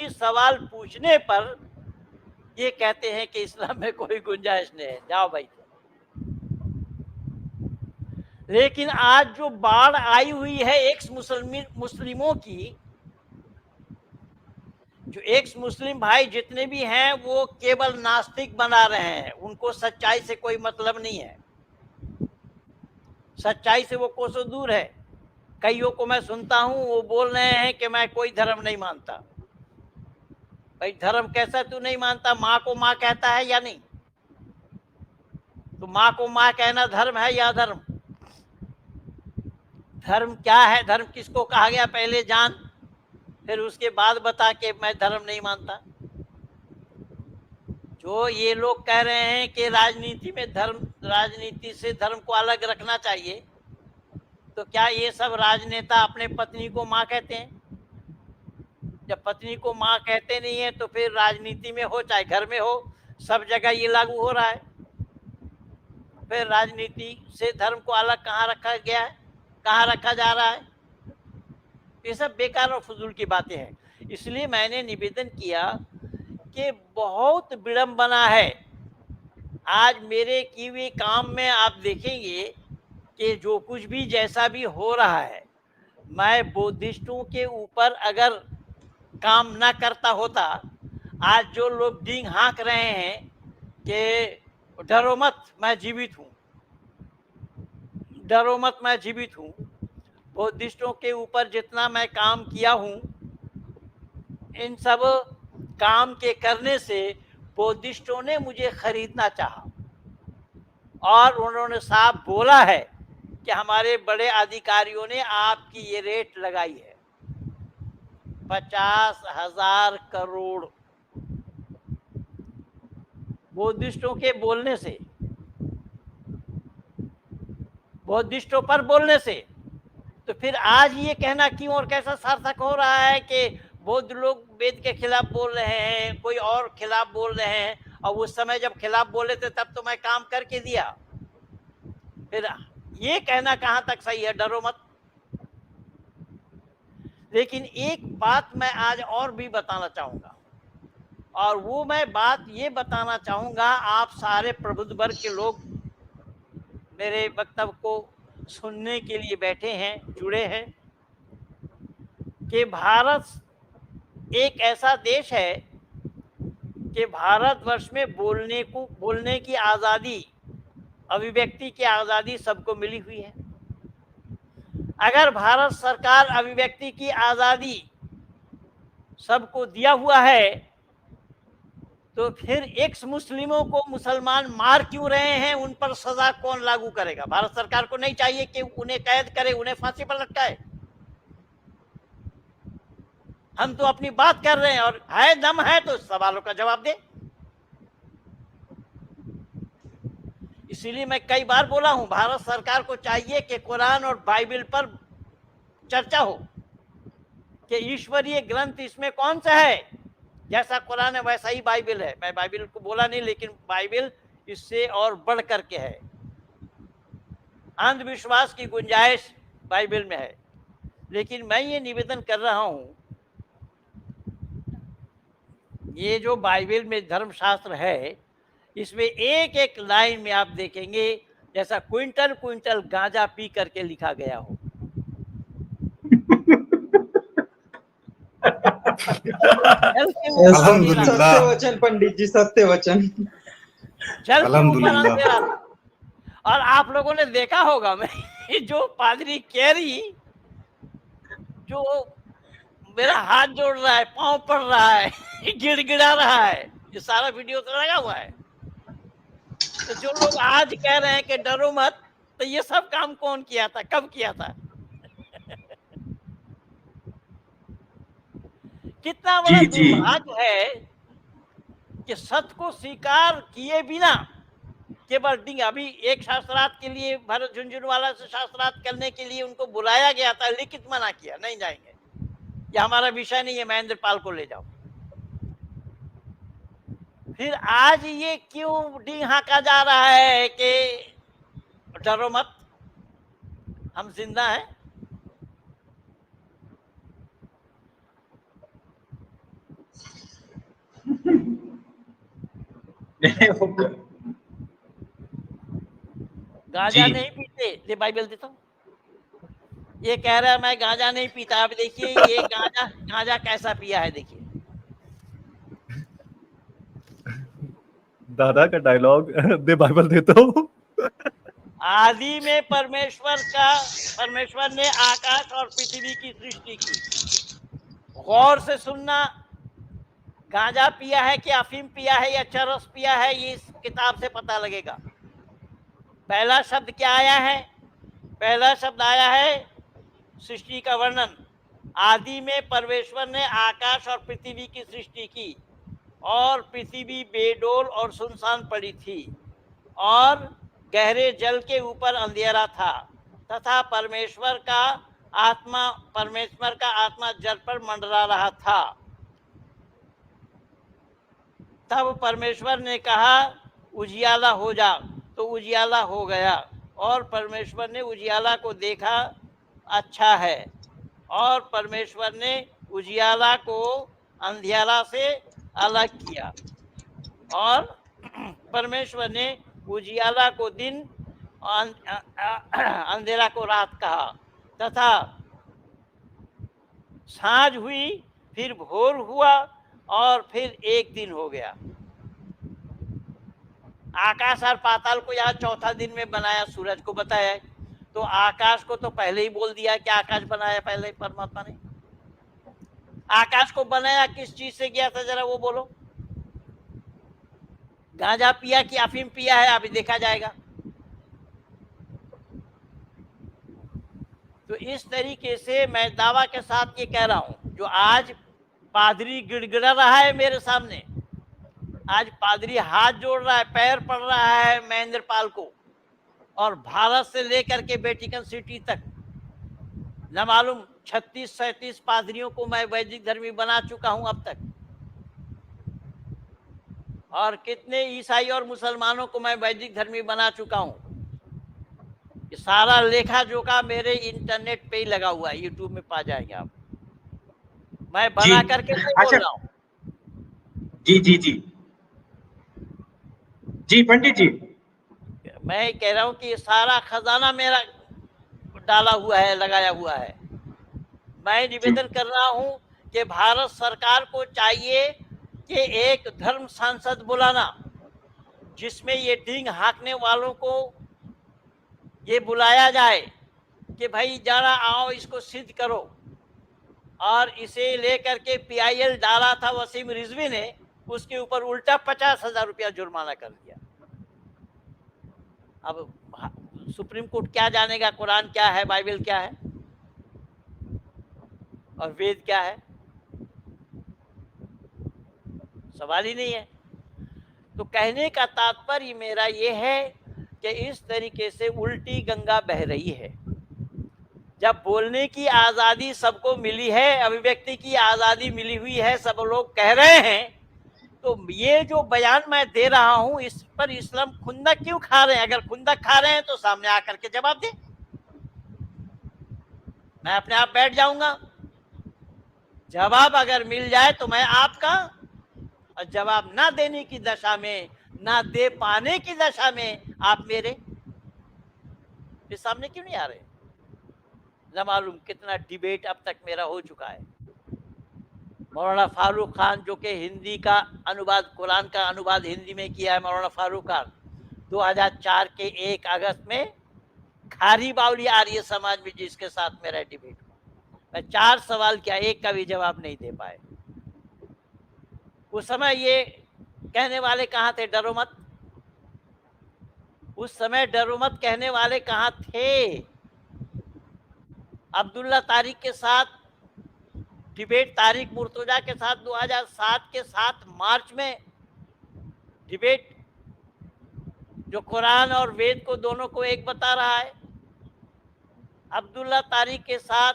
सवाल पूछने पर ये कहते हैं कि इस्लाम में कोई गुंजाइश नहीं है, जाओ भाई। लेकिन आज जो बाढ़ आई हुई है एक्स मुस्लिमों की, जो एक्स मुस्लिम भाई जितने भी हैं वो केवल नास्तिक बना रहे हैं, उनको सच्चाई से कोई मतलब नहीं है, सच्चाई से वो कोसों दूर है। कईयों को मैं सुनता हूं वो बोल रहे हैं कि मैं कोई धर्म नहीं मानता। भाई धर्म कैसा तू नहीं मानता? माँ को माँ कहता है या नहीं? तो माँ को माँ कहना धर्म है या धर्म? धर्म क्या है? धर्म किसको कहा गया पहले जान, फिर उसके बाद बता के मैं धर्म नहीं मानता। जो ये लोग कह रहे हैं कि राजनीति में धर्म, राजनीति से धर्म को अलग रखना चाहिए, तो क्या ये सब राजनेता अपने पत्नी को माँ कहते हैं? जब पत्नी को माँ कहते नहीं है तो फिर राजनीति में हो चाहे घर में हो, सब जगह ये लागू हो रहा है। फिर राजनीति से धर्म को अलग कहाँ रखा गया है, कहाँ रखा जा रहा है? ये सब बेकार और फजूल की बातें हैं। इसलिए मैंने निवेदन किया कि बहुत विडंबना है आज मेरे किए हुए काम में। आप देखेंगे कि जो कुछ भी जैसा भी हो रहा है, मैं बुद्धिस्टों के ऊपर अगर काम ना करता होता, आज जो लोग डींग हाँक रहे हैं कि डरो मत मैं जीवित हूँ, डरो मत मैं जीवित हूँ, बुद्धिस्टों के ऊपर जितना मैं काम किया हूँ, इन सब काम के करने से बुद्धिस्टों ने मुझे खरीदना चाहा और उन्होंने साफ बोला है कि हमारे बड़े अधिकारियों ने आपकी ये रेट लगाई है 50,000 करोड़। बुद्धिस्टों के बोलने से, बुद्धिस्टों पर बोलने से, तो फिर आज ये कहना क्यों और कैसा सार्थक हो रहा है कि बौद्ध लोग वेद के खिलाफ बोल रहे हैं, कोई और खिलाफ बोल रहे हैं, और उस समय जब खिलाफ बोले थे तब तो मैं काम करके दिया। फिर ये कहना कहाँ तक सही है, डरो मत। लेकिन एक बात मैं आज और भी बताना चाहूँगा, और वो मैं बात ये बताना चाहूँगा, आप सारे प्रबुद्ध वर्ग के लोग मेरे वक्तव्य को सुनने के लिए बैठे हैं, जुड़े हैं, कि भारत एक ऐसा देश है कि भारतवर्ष में बोलने की आज़ादी, अभिव्यक्ति की आज़ादी सबको मिली हुई है। अगर भारत सरकार अभिव्यक्ति की आज़ादी सबको दिया हुआ है, तो फिर एक्स मुस्लिमों को मुसलमान मार क्यों रहे हैं, उन पर सजा कौन लागू करेगा? भारत सरकार को नहीं चाहिए कि उन्हें कैद करे, उन्हें फांसी पर लटकाए? हम तो अपनी बात कर रहे हैं, और है दम है तो सवालों का जवाब दे। इसीलिए मैं कई बार बोला हूं, भारत सरकार को चाहिए कि कुरान और बाइबल पर चर्चा हो कि ईश्वरीय ग्रंथ इसमें कौन सा है। जैसा कुरान है वैसा ही बाइबल है। मैं बाइबल को बोला नहीं, लेकिन बाइबल इससे और बढ़ करके है। अंधविश्वास की गुंजाइश बाइबल में है। लेकिन मैं ये निवेदन कर रहा हूं, ये जो बाइबल में धर्मशास्त्र है, इसमें एक एक लाइन में आप देखेंगे जैसा क्विंटल क्विंटल गांजा पी करके लिखा गया हो। अल्हम्दुलिल्लाह, सत्य वचन पंडित जी, सत्य वचन। जल के ऊपर अंधेरा। और आप लोगों ने देखा होगा, मैं जो पादरी कैरी जो मेरा हाथ जोड़ रहा है, पांव पड़ रहा है, गिड़गिड़ा रहा है, ये सारा वीडियो तो लगा हुआ है। तो जो लोग आज कह रहे हैं कि डरो मत, तो ये सब काम कौन किया था, कब किया था? कितना बड़ा दुर्भाग्य है कि सत्य को स्वीकार किए बिना केवल डिंग अभी एक शास्त्रार्थ के लिए भरत झुंझुनवाला से शास्त्रार्थ करने के लिए उनको बुलाया गया था, लिखित मना किया, नहीं जाएंगे, ये हमारा विषय नहीं है, महेंद्र पाल को ले जाओ। फिर आज ये क्यों डिंग हाँका जा रहा है कि डरो मत, हम जिंदा हैं। गांजा जी। नहीं पीते, ये बाइबल देता हूँ। ये कह रहा है मैं गांजा नहीं पीता। अब देखिए ये गांजा कैसा पिया है, देखिए। दादा का डायलॉग दे बाइबल देता हूँ। आदि में परमेश्वर ने आकाश और पृथ्वी की सृष्टि की। गौर से सुनना, गांजा पिया है कि अफीम पिया है या चरस पिया है, ये इस किताब से पता लगेगा। पहला शब्द क्या आया है? पहला शब्द आया है सृष्टि का वर्णन। आदि में परमेश्वर ने आकाश और पृथ्वी की सृष्टि की, और पृथ्वी बेडोल और सुनसान पड़ी थी, और गहरे जल के ऊपर अंधेरा था, तथा परमेश्वर का आत्मा जल पर मंडरा रहा था। तब परमेश्वर ने कहा उजियाला हो जा, तो उजियाला हो गया। और परमेश्वर ने उजियाला को देखा, अच्छा है। और परमेश्वर ने उजियाला को अंधियारा से अलग किया, और परमेश्वर ने उजियाला को दिन, अंधेरा को रात कहा। तथा सांझ हुई, फिर भोर हुआ, और फिर एक दिन हो गया। आकाश और पाताल को यहाँ चौथा दिन में बनाया, सूरज को बताया। तो आकाश को तो पहले ही बोल दिया कि आकाश बनाया पहले परमात्मा ने। आकाश को बनाया किस चीज से गया था, जरा वो बोलो। गांजा पिया कि अफीम पिया है, अभी देखा जाएगा। तो इस तरीके से मैं दावा के साथ ये कह रहा हूं, जो आज पादरी गिड़गिड़ा रहा है मेरे सामने, आज पादरी हाथ जोड़ रहा है, पैर पड़ रहा है महेंद्र पाल को, और भारत से लेकर के वेटिकन सिटी तक न मालूम 36-37 पादरियों को मैं वैदिक धर्मी बना चुका हूं अब तक, और कितने ईसाई और मुसलमानों को मैं वैदिक धर्मी बना चुका हूं। ये सारा लेखा जोखा मेरे इंटरनेट पे ही लगा हुआ है, यूट्यूब में पा जाएंगे आप। मैं बना करके नहीं बोल रहा हूँ। जी जी जी जी पंडित जी, मैं कह रहा हूँ कि ये सारा खजाना मेरा डाला हुआ है, लगाया हुआ है। मैं निवेदन कर रहा हूँ कि भारत सरकार को चाहिए कि एक धर्म सांसद बुलाना, जिसमें ये डिंग हाँकने वालों को ये बुलाया जाए कि भाई जरा आओ, इसको सिद्ध करो। और इसे लेकर के PIL डाला था वसीम रिजवी ने, उसके ऊपर उल्टा 50,000 रुपया जुर्माना कर दिया। अब सुप्रीम कोर्ट क्या जानेगा कुरान क्या है, बाइबल क्या है और वेद क्या है? सवाल ही नहीं है। तो कहने का तात्पर्य मेरा ये है कि इस तरीके से उल्टी गंगा बह रही है। जब बोलने की आज़ादी सबको मिली है, अभिव्यक्ति की आज़ादी मिली हुई है, सब लोग कह रहे हैं, तो ये जो बयान मैं दे रहा हूं, इस पर इस्लाम खुंदक क्यों खा रहे हैं? अगर खुंदक खा रहे हैं तो सामने आकर के जवाब दे। मैं अपने आप बैठ जाऊंगा, जवाब अगर मिल जाए तो मैं आपका, और जवाब ना देने की दशा में, ना दे पाने की दशा में आप मेरे सामने क्यों नहीं आ रहे? न मालूम कितना डिबेट अब तक मेरा हो चुका है। मौलाना फारूक खान, जो कि हिंदी का अनुवाद, कुरान का अनुवाद हिंदी में किया है, मौलाना फारूक खान 2004 के 1 अगस्त में खारी बावली आर्य समाज में जिसके साथ मेरा डिबेट हुआ, मैं 4 सवाल किया, एक का भी जवाब नहीं दे पाए। उस समय ये कहने वाले कहाँ थे? डरो मत। उस समय डरो मत कहने वाले कहाँ थे? अब्दुल्ला तारिक के साथ डिबेट, तारिक मुर्तजा के साथ 2007 के 7 मार्च में डिबेट जो कुरान और वेद को दोनों को एक बता रहा है। अब्दुल्ला तारिक के साथ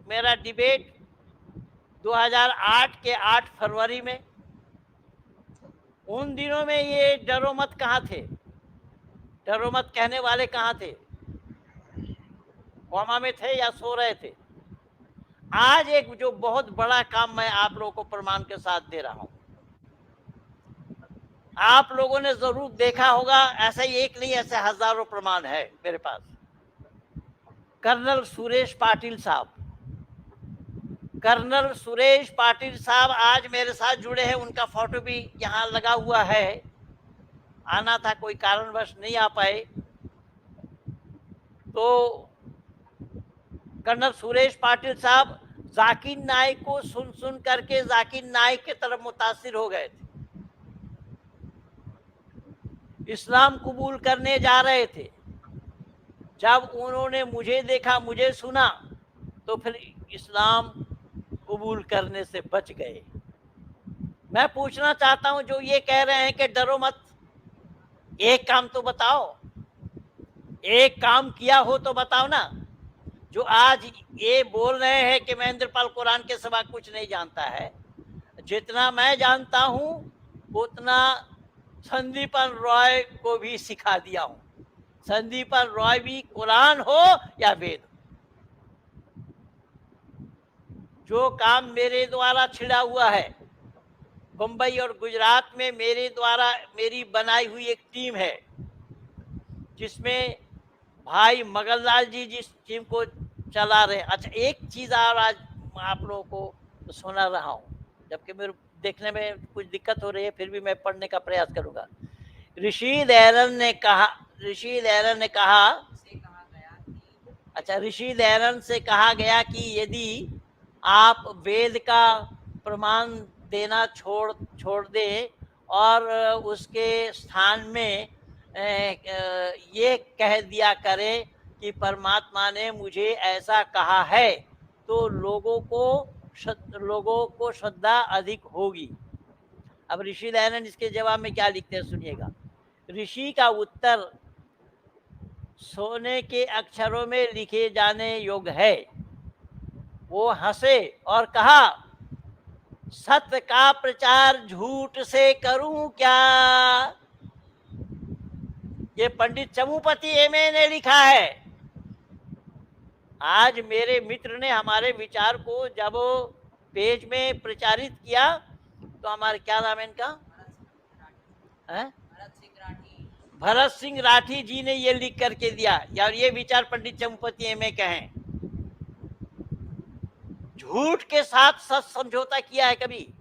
मेरा डिबेट 2008 के 8 फरवरी में, उन दिनों में ये डरो मत कहाँ थे, डरो मत कहने वाले कहाँ थे, कोमा में थे या सो रहे थे। आज एक जो बहुत बड़ा काम मैं आप लोगों को प्रमाण के साथ दे रहा हूं, आप लोगों ने जरूर देखा होगा, ऐसा ही एक नहीं, ऐसे हजारों प्रमाण है मेरे पास। कर्नल सुरेश पाटिल साहब, कर्नल सुरेश पाटिल साहब आज मेरे साथ जुड़े हैं, उनका फोटो भी यहाँ लगा हुआ है। आना था, कोई कारणवश नहीं आ पाए। तो कर्नल सुरेश पाटिल साहब जाकिर नाइक को सुन सुन करके जाकिर नाइक की तरफ मुतासिर हो गए थे, इस्लाम कबूल करने जा रहे थे। जब उन्होंने मुझे देखा, मुझे सुना, तो फिर इस्लाम कबूल करने से बच गए। मैं पूछना चाहता हूं, जो ये कह रहे हैं कि डरो मत, एक काम तो बताओ, एक काम किया हो तो बताओ ना। जो आज ये बोल रहे हैं कि महेंद्रपाल कुरान के सिवा कुछ नहीं जानता है, जितना मैं जानता हूं उतना संदीपन रॉय को भी सिखा दिया हूं। संदीपन रॉय भी कुरान हो या वेद, जो काम मेरे द्वारा छिड़ा हुआ है, मुंबई और गुजरात में मेरे द्वारा मेरी बनाई हुई एक टीम है, जिसमें भाई मगनलाल जी जिस टीम को चला रहे। अच्छा, एक चीज और आज आप लोगों को सुना रहा हूँ, जबकि मेरे देखने में कुछ दिक्कत हो रही है, फिर भी मैं पढ़ने का प्रयास करूंगा। रशीद एरन ने कहा, अच्छा, रशीद एरन से कहा गया कि यदि आप वेद का प्रमाण देना छोड़ दें और उसके स्थान में ये कह दिया करें कि परमात्मा ने मुझे ऐसा कहा है, तो लोगों को श्रद्धा अधिक होगी। अब ऋषि दयानंद इसके जवाब में क्या लिखते हैं, सुनिएगा। ऋषि का उत्तर सोने के अक्षरों में लिखे जाने योग्य है। वो हंसे और कहा, सत्य का प्रचार झूठ से करूं क्या। ये पंडित चमुपति एमए ने लिखा है। आज मेरे मित्र ने हमारे विचार को जब पेज में प्रचारित किया, तो हमारे क्या नाम है इनका, भरत सिंह राठी जी ने ये लिख करके दिया, यार ये विचार पंडित चमुपति एमए के हैं। झूठ के साथ सच समझौता किया है कभी,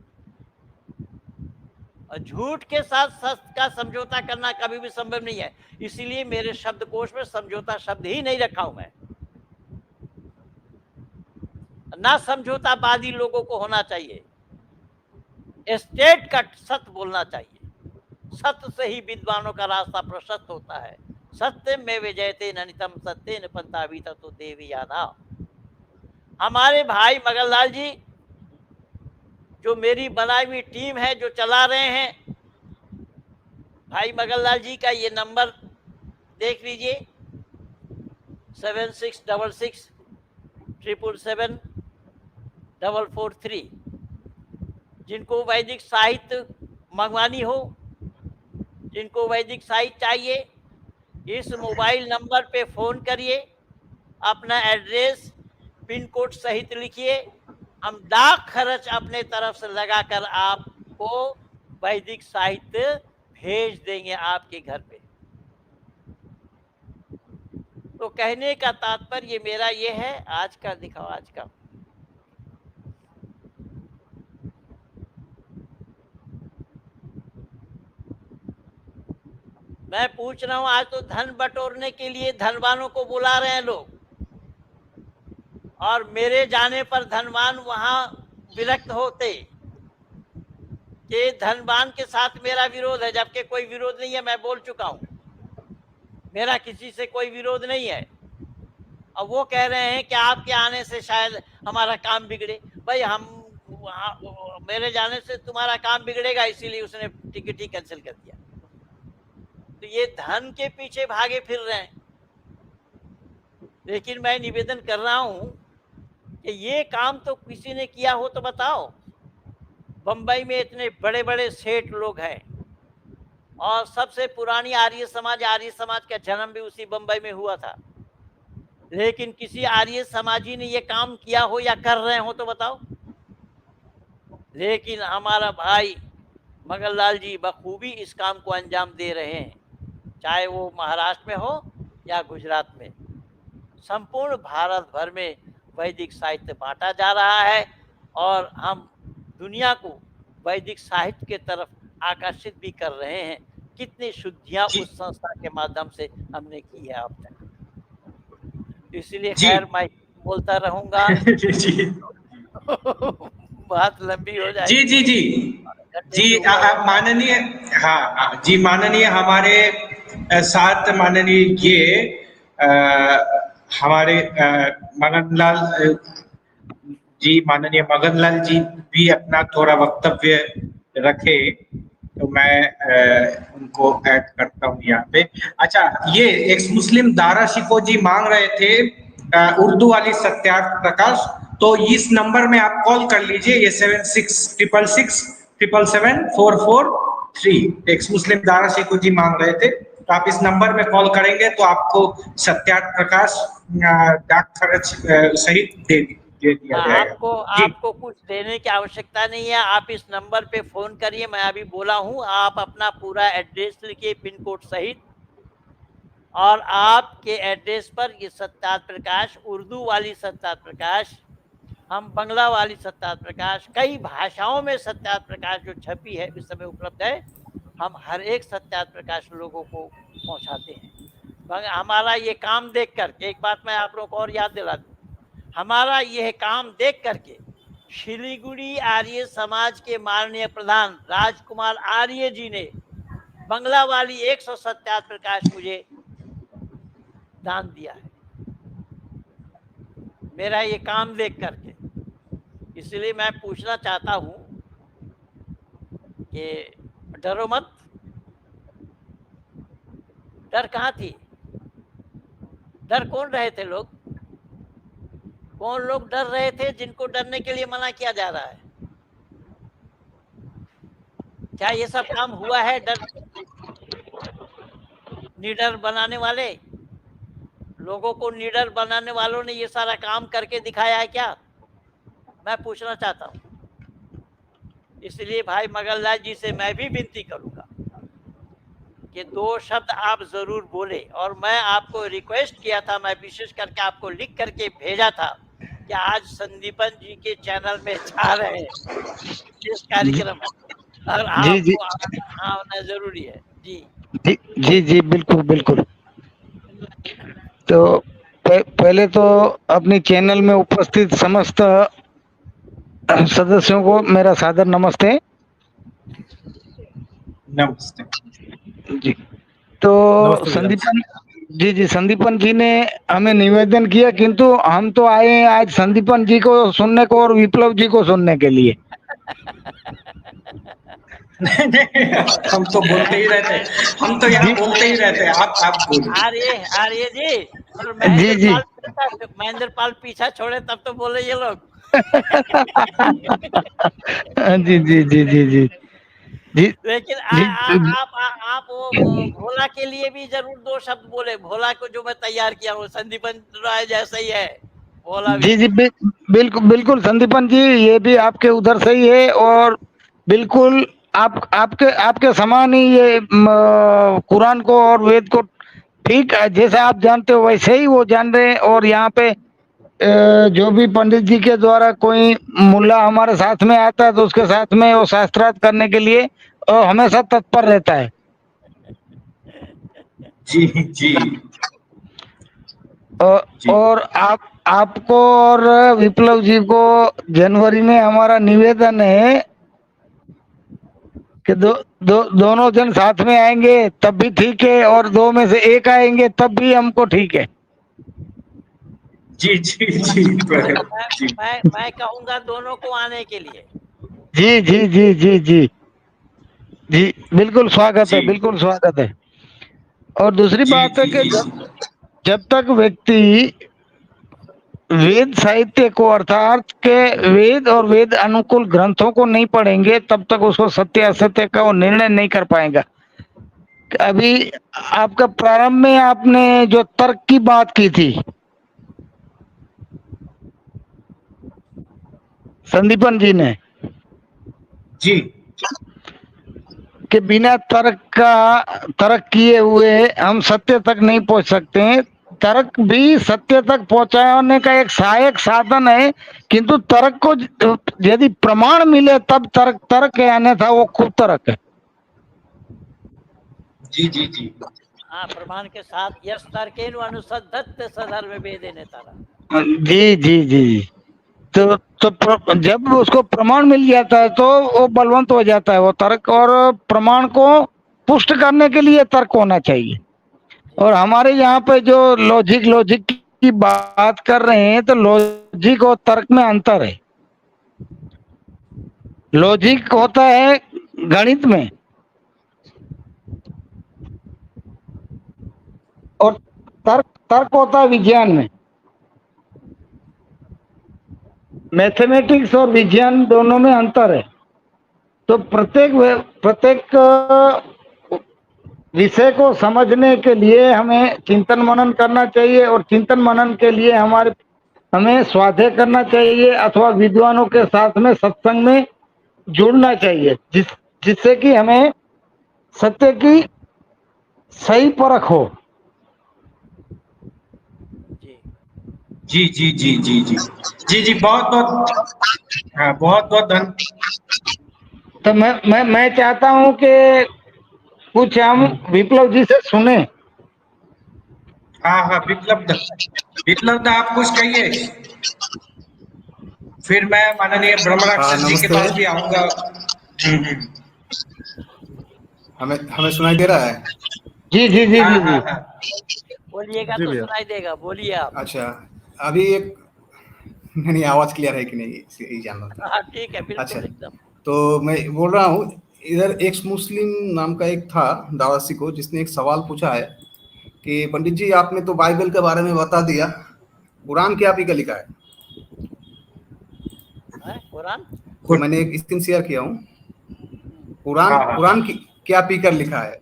और झूठ के साथ सच का समझौता करना कभी भी संभव नहीं है। इसीलिए मेरे शब्दकोश में समझौता शब्द ही नहीं रखा हूं मैं। ना समझौतावादी लोगों को होना चाहिए, स्टेट का सत्य बोलना चाहिए। सत्य से ही विद्वानों का रास्ता प्रशस्त होता है। सत्य में विजयते ननितम सत्य न पंतावी तो देवी यादा। हमारे भाई मगनलाल जी, जो मेरी बनाई हुई टीम है, जो चला रहे हैं, भाई मगनलाल जी का ये नंबर देख लीजिए, 7666777443। जिनको वैदिक साहित्य मंगवानी हो, जिनको वैदिक साहित्य चाहिए, इस मोबाइल नंबर पे फोन करिए, अपना एड्रेस पिन कोड सहित लिखिए। हम डाक खर्च अपने तरफ से लगाकर आपको वैदिक साहित्य भेज देंगे आपके घर पे। तो कहने का तात्पर्य मेरा ये है। आज का दिखाओ, आज का मैं पूछ रहा हूं। आज तो धन बटोरने के लिए धनवानों को बुला रहे हैं लोग, और मेरे जाने पर धनवान वहां विरक्त होते कि धनवान के साथ मेरा विरोध है, जबकि कोई विरोध नहीं है। मैं बोल चुका हूं, मेरा किसी से कोई विरोध नहीं है। और वो कह रहे हैं कि आपके आने से शायद हमारा काम बिगड़े। भाई, हम मेरे जाने से तुम्हारा काम बिगड़ेगा, इसीलिए उसने टिकट ही कैंसिल कर दिया। तो ये धन के पीछे भागे फिर रहे हैं। लेकिन मैं निवेदन कर रहा हूं कि ये काम तो किसी ने किया हो तो बताओ। बंबई में इतने बड़े बड़े सेठ लोग हैं और सबसे पुरानी आर्य समाज का जन्म भी उसी बंबई में हुआ था। लेकिन किसी आर्य समाजी ने ये काम किया हो या कर रहे हो तो बताओ। लेकिन हमारा भाई मगनलाल जी बखूबी इस काम को अंजाम दे रहे हैं, चाहे वो महाराष्ट्र में हो या गुजरात में। संपूर्ण भारत भर में वैदिक साहित्य बांटा जा रहा है और हम दुनिया को वैदिक साहित्य के तरफ आकर्षित भी कर रहे हैं। कितनी शुद्धियां उस संस्था के माध्यम से हमने की है अब तक। इसलिए खैर मैं बोलता रहूंगा। जी बात लंबी हो जाएगी। जी जी जी जी माननीय, हाँ जी, माननीय हमारे साथ माननीय हमारे मगनलाल जी, माननीय मगनलाल जी भी अपना थोड़ा वक्तव्य रखे तो मैं उनको ऐड करता हूँ यहाँ पे। अच्छा, ये एक्स मुस्लिम दारा शिको जी मांग रहे थे उर्दू वाली सत्यार्थ प्रकाश, तो इस नंबर में आप कॉल कर लीजिए, ये 7666774443। एक्स मुस्लिम दारा शिको जी मांग रहे थे, तो आप इस नंबर में कॉल करेंगे तो आपको सत्यार्थ प्रकाश डाक खर्च सहित दे दिया जाएगा। आपको कुछ देने की आवश्यकता नहीं है। आप इस नंबर पे फोन करिए, मैं अभी बोला हूँ। आप अपना पूरा एड्रेस लिखिए पिन कोड सहित, और आपके एड्रेस पर ये सत्यार्थ प्रकाश, उर्दू वाली सत्यार्थ प्रकाश, हम बंगला वाली सत्यार्थ प्रकाश, कई भाषाओं में सत्यार्थ प्रकाश जो छपी है इस समय उपलब्ध है। हम हर एक सत्यार्थ प्रकाश लोगों को पहुंचाते हैं। हमारा ये काम देख करके, एक बात मैं आप लोगों को और याद दिला दूं, हमारा यह काम देख करके शिलीगुड़ी आर्य समाज के माननीय प्रधान राजकुमार आर्य जी ने बंगला वाली 100 सत्यार्थ प्रकाश मुझे दान दिया है, मेरा ये काम देख करके। इसलिए मैं पूछना चाहता हूं कि डरो मत। डर कहाँ थी? डर कौन रहे थे लोग? कौन लोग डर रहे थे जिनको डरने के लिए मना किया जा रहा है? क्या ये सब काम हुआ है? डर निडर बनाने वाले लोगों को, निडर बनाने वालों ने ये सारा काम करके दिखाया है क्या? मैं पूछना चाहता हूँ। इसलिए भाई मगनलाल जी से मैं भी विनती करूंगा कि 2 शब्द आप जरूर बोले। और मैं आपको रिक्वेस्ट किया था, मैं विशेष करके आपको लिख करके भेजा था कि आज संदीपन जी के चैनल में जा रहे हैं इस कार्यक्रम में, और आपको आना जरूरी है। जी जी जी जी, बिल्कुल बिल्कुल। तो पहले तो अपनी चैनल में उपस्थित समस्त सदस्यों को मेरा सादर नमस्ते। नमस्ते जी। तो संदीपन जी ने हमें निवेदन किया, किंतु हम तो आए हैं आज संदीपन जी को सुनने को और विप्लव जी को सुनने के लिए। हम तो बोलते ही रहते हैं, हम तो यहाँ बोलते ही रहते हैं। आप बोलिए। आर्य जी और महेंद्र पाल पीछा छोड़े तब तो बोले ये लोग। जी जी जी जी जी जी। लेकिन आप वो भोला के लिए भी जरूर 2 शब्द बोले। भोला को जो मैं तैयार किया वो संदीपन राय जैसा ही है भोला भी। जी जी, बिल्कुल बिल्कुल संदीपन जी, ये भी आपके उधर से ही है और बिल्कुल आपके समान ही ये कुरान को और वेद को ठीक जैसा आप जानते हो वैसे ही वो जान रहे हैं। और यहाँ पे जो भी पंडित जी के द्वारा कोई मुल्ला हमारे साथ में आता है तो उसके साथ में वो शास्त्रार्थ करने के लिए हमेशा तत्पर रहता है। जी जी। और आपको और विप्लव जी को जनवरी में हमारा निवेदन है कि दोनों जन साथ में आएंगे तब भी ठीक है, और 2 में से 1 आएंगे तब भी हमको ठीक है। जी जी जी। मैं कहूँगा दोनों को आने के लिए। जी जी जी जी जी जी, बिल्कुल स्वागत है, बिल्कुल स्वागत है। और दूसरी जी बात है जी कि जी जब तक व्यक्ति वेद साहित्य को अर्थात के वेद और वेद अनुकूल ग्रंथों को नहीं पढ़ेंगे तब तक उसको सत्य असत्य का वो निर्णय नहीं कर पाएगा। अभी आपका प्रारंभ में आपने जो तर्क की बात की थी संदीपन जी ने जी कि बिना तर्क किए हुए हम सत्य तक नहीं पहुंच सकते हैं। तर्क भी सत्य तक पहुंचाने का एक सहायक साधन है, किंतु तर्क को यदि प्रमाण मिले तब तर्क है, अन्यथा वो खुद तर्क है। जी जी जी हाँ, प्रमाण के साथ यस तर्केन अनुसद्धत सधर्म वेदेन तारा। जी जी जी तो जब उसको प्रमाण मिल जाता है तो वो बलवंत हो जाता है वो तर्क, और प्रमाण को पुष्ट करने के लिए तर्क होना चाहिए। और हमारे यहाँ पे जो लॉजिक की बात कर रहे हैं तो लॉजिक और तर्क में अंतर है। लॉजिक होता है गणित में और तर्क होता है विज्ञान में। मैथमेटिक्स और विज्ञान दोनों में अंतर है। तो प्रत्येक विषय को समझने के लिए हमें चिंतन मनन करना चाहिए, और चिंतन मनन के लिए हमें स्वाध्याय करना चाहिए अथवा विद्वानों के साथ में सत्संग में जुड़ना चाहिए, जिससे कि हमें सत्य की सही परख हो। जी जी जी जी जी जी जी बहुत बहुत हाँ बहुत बहुत तो मैं चाहता हूं कि कुछ हम विप्लव जी से सुने। हाँ हाँ विप्लव दा आप कुछ कहिए, फिर मैं माननीय ब्रह्म राक्षस जी के नमस्ते। पास भी आऊंगा। हमें सुनाई दे रहा है? जी जी जी हाँ जी हाँ जी हाँ बोलिएगा जी तो भैया। सुनाई देगा, बोलिए आप। अच्छा, अभी एक नहीं, आवाज क्लियर है कि नहीं यही जानना था। हाँ ठीक है, बिल्कुल अच्छा, एकदम। तो मैं बोल रहा हूँ, इधर एक्स मुस्लिम नाम का एक था दावासी को, जिसने एक सवाल पूछा है कि पंडित जी आपने तो बाइबल के बारे में बता दिया, कुरान क्या पी का लिखा है? कुरान तो मैंने एक स्क्रीन शेयर किया हूँ, हाँ हाँ कुरान की क्या पी कर लिखा है।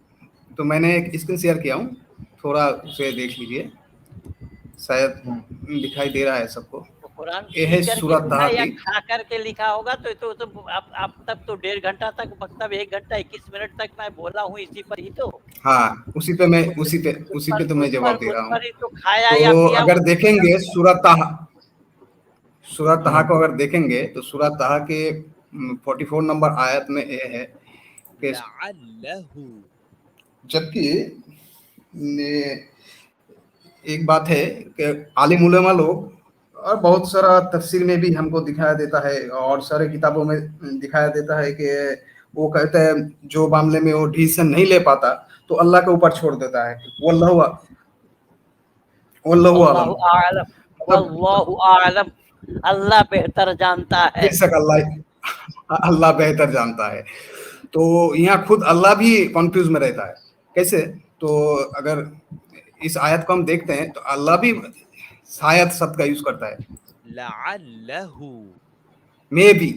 तो मैंने एक स्क्रीन शेयर किया हूँ, थोड़ा उसे देख लीजिए, शायद दिखाई दे रहा है सबको। तो कुरान ये पी है करके सूरत लिखा तहा है या की। खा करके लिखा होगा? तो आप तक तो 1.5 घंटा तक, मतलब 1 घंटा 21 मिनट तक मैं बोला हूँ इसी पर ही। तो हाँ, उसी पे तो मैं जवाब दे उस रहा हूँ। पर ही तो खाया या तो पिया। अगर देखेंगे सूरत तहा को अगर देखेंगे तो सूरत तहा के 44 नंबर आयत में ये है कि जबकि एक बात है कि आलिम उलेमा लोग और बहुत सारा तफसीर में भी हमको दिखाया देता है और सारे किताबों में दिखाया देता है कि वो कहते हैं जो मामले में वो डिसीजन नहीं ले पाता तो अल्लाह के ऊपर छोड़ देता है। वल्लाहु आलम, वल्लाहु आलम, अल्लाह बेहतर जानता है। बेशक अल्लाह बेहतर जानता है। तो यहाँ खुद अल्लाह भी कंफ्यूज में रहता है। कैसे? तो अगर इस आयत को हम देखते हैं तो अल्लाह भी शायद शब्द का यूज करता है, मे भी।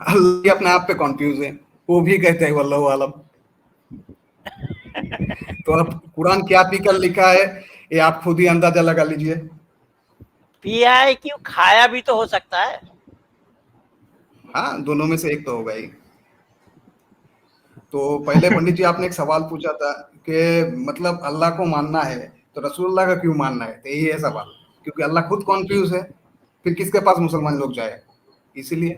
अल्लाह अपने आप पे कंफ्यूज है, वो भी कहते हैं वल्लाहु आलम। तो अब कुरान क्या पी कर लिखा है ये आप खुद ही अंदाजा लगा लीजिए। पिया है क्यों, खाया भी तो हो सकता है। हाँ, दोनों में से एक तो होगा ही। तो पहले पंडित जी आपने एक सवाल पूछा था कि मतलब अल्लाह को मानना है तो रसूलुल्लाह का क्यों मानना है, तो यही है सवाल। क्योंकि अल्लाह खुद कॉन्फ्यूज है, फिर किसके पास मुसलमान लोग जाए, इसीलिए।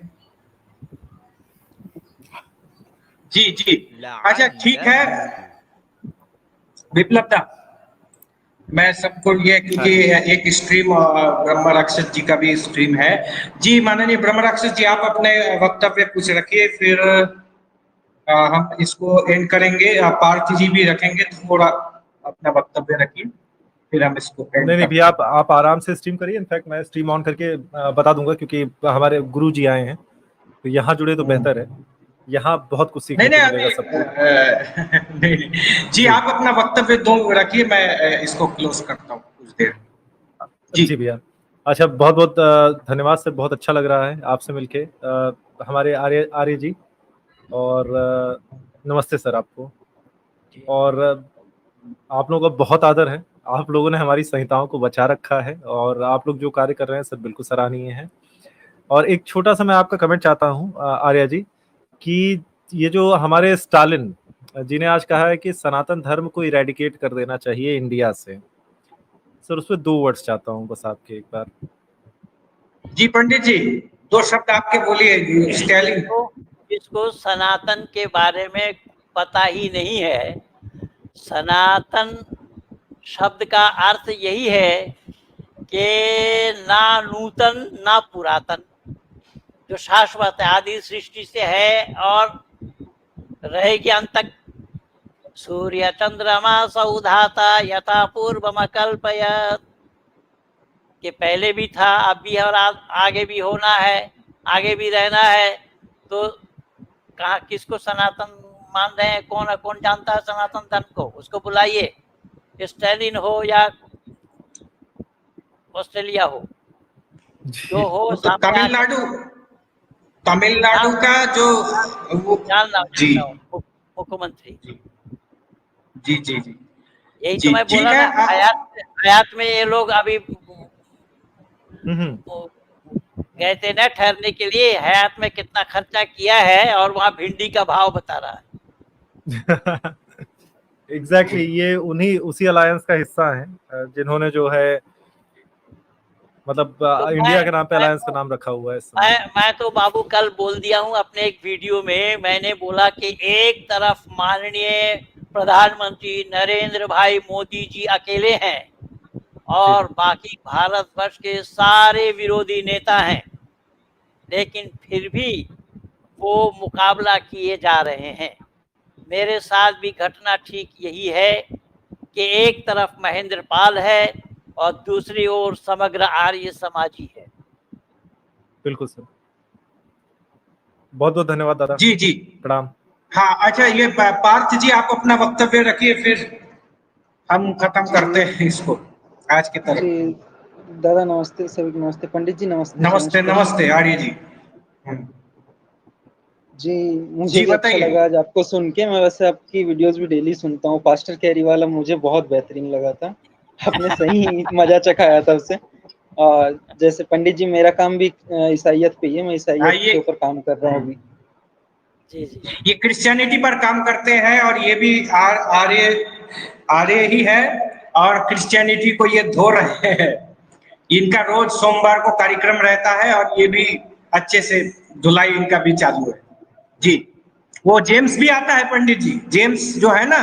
जी जी अच्छा ठीक है विप्लव दा, मैं सबको ये क्योंकि एक स्ट्रीम ब्रह्म राक्षस जी का भी स्ट्रीम है। जी माननीय ब्रह्म राक्षस जी, आप अपने वक्तव्य कुछ रखिए, फिर हम इसको एंड करेंगे। पार्थ जी भी रखेंगे, थोड़ा अपना वक्तव्य रखिए, फिर हम इसको एंड नहीं करते भैया, आप आराम से स्ट्रीम करिए। इनफैक्ट मैं स्ट्रीम ऑन करके बता दूंगा, क्योंकि हमारे गुरु जी आए हैं तो यहाँ जुड़े तो बेहतर है। यहाँ बहुत कुछ सीखने नहीं को नहीं मिलेगा अभी सबको। नहीं जी, आप अपना वक्तव्य दो रखिए, मैं इसको क्लोज करता हूँ कुछ देर। जी भैया, अच्छा बहुत बहुत धन्यवाद सर, बहुत अच्छा लग रहा है आपसे मिलके। हमारे आर्य आर्य जी, और नमस्ते सर आपको। और आप लोगों का बहुत आदर है, आप लोगों ने हमारी संहिताओं को बचा रखा है, और आप लोग जो कार्य कर रहे हैं सर बिल्कुल सराहनीय है। और एक छोटा सा मैं आपका कमेंट चाहता हूँ आर्या जी, कि ये जो हमारे स्टालिन जिन्हें आज कहा है कि सनातन धर्म को इरेडिकेट कर देना चाहिए इंडिया से, सर उस पर 2 वर्ड्स चाहता हूँ बस आपके एक बार। जी पंडित जी, 2 शब्द आपके बोलिए। स्टालिन जिसको सनातन के बारे में पता ही नहीं है, सनातन शब्द का अर्थ यही है कि ना नूतन ना पुरातन, जो शाश्वत है, आदि सृष्टि से है और रहेगी अंत तक। सूर्य चंद्रमा सौधाता यथा पूर्वमकल्पयत्, कि पहले भी था, अब भी है और आगे भी होना है, आगे भी रहना है। तो कहा किसको सनातन मान रहे हैं? कौन जानता है सनातन धर्म को? उसको बुलाइए, स्टालिन हो या ऑस्ट्रेलिया हो, जो हो तो तमिलनाडु का जो जी मुख्यमंत्री। जी जी जी यही तो मैं बोला ना, हयात में ये लोग अभी गए थे ना ठहरने के लिए, हयात में कितना खर्चा किया है और वहाँ भिंडी का भाव बता रहा है। एग्जैक्टली ये उसी अलायंस का हिस्सा है जिन्होंने जो है मतलब तो इंडिया के नाम पे अलायंस का नाम रखा हुआ है। मैं तो बाबू कल बोल दिया हूँ अपने एक वीडियो में, मैंने बोला कि एक तरफ माननीय प्रधानमंत्री नरेंद्र भाई मोदी जी अकेले हैं और बाकी भारतवर्ष के सारे विरोधी नेता हैं, लेकिन फिर भी वो मुकाबला किए जा रहे हैं। मेरे साथ भी घटना ठीक यही है कि एक तरफ महेंद्र पाल है और दूसरी ओर समग्र आर्य समाजी है। बिल्कुल सर, बहुत बहुत धन्यवाद दादा। जी जी प्रणाम। हाँ अच्छा, ये पार्थ जी आप अपना वक्तव्य रखिए, फिर हम खत्म करते हैं इसको आज की तरह। दादा नमस्ते, सभी नमस्ते। पंडित जी नमस्ते। नमस्ते नमस्ते आर्य जी। जी मुझे भी अच्छा लगा आज आपको सुन के। मैं वैसे आपकी वीडियोस भी डेली सुनता हूँ। पास्टर कैरी वाला मुझे बहुत बेहतरीन लगा था, आपने सही मजा चखाया था उससे। और जैसे पंडित जी, मेरा काम भी ईसाइयत पे ही है, मैं ईसाइयत के ऊपर काम कर रहा हूँ अभी। ये क्रिश्चियनिटी पर काम करते हैं और ये भी आर्य ही है और क्रिश्चियनिटी को ये धो रहे हैं। इनका रोज सोमवार को कार्यक्रम रहता है और ये भी अच्छे से धुलाई इनका भी चालू है। जी वो जेम्स भी आता है पंडित जी, जेम्स जो है ना,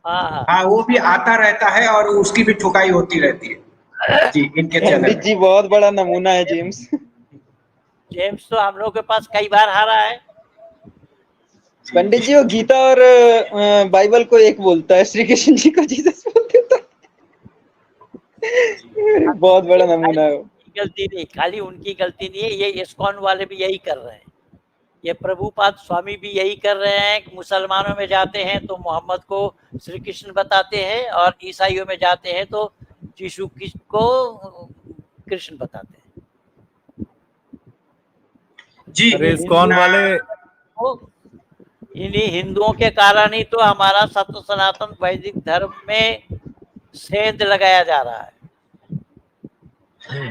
हाँ वो भी आता रहता है और उसकी भी ठुकाई होती रहती है। जी इनके चैनल पंडित जी बहुत बड़ा नमूना है जेम्स। जेम्स तो हम लोग के पास कई बार हारा है। पंडित जी वो गीता और बाइबल को एक बोलता है, श्री कृष्ण जी को जीसस बोल देता है। बहुत बड़ा नमूना है। गलती नहीं, खाली उनकी गलती नहीं है, ये इस्कॉन वाले भी यही कर रहे हैं, ये प्रभुपाद स्वामी भी यही कर रहे हैं। मुसलमानों में जाते हैं तो मोहम्मद को श्री कृष्ण बताते हैं और ईसाइयों में जाते हैं तो यीशु को कृष्ण बताते हैं। जी अरे इस्कॉन वाले इन्हीं हिंदुओं के कारण ही तो हमारा सत्य सनातन वैदिक धर्म में सेंध लगाया जा रहा है।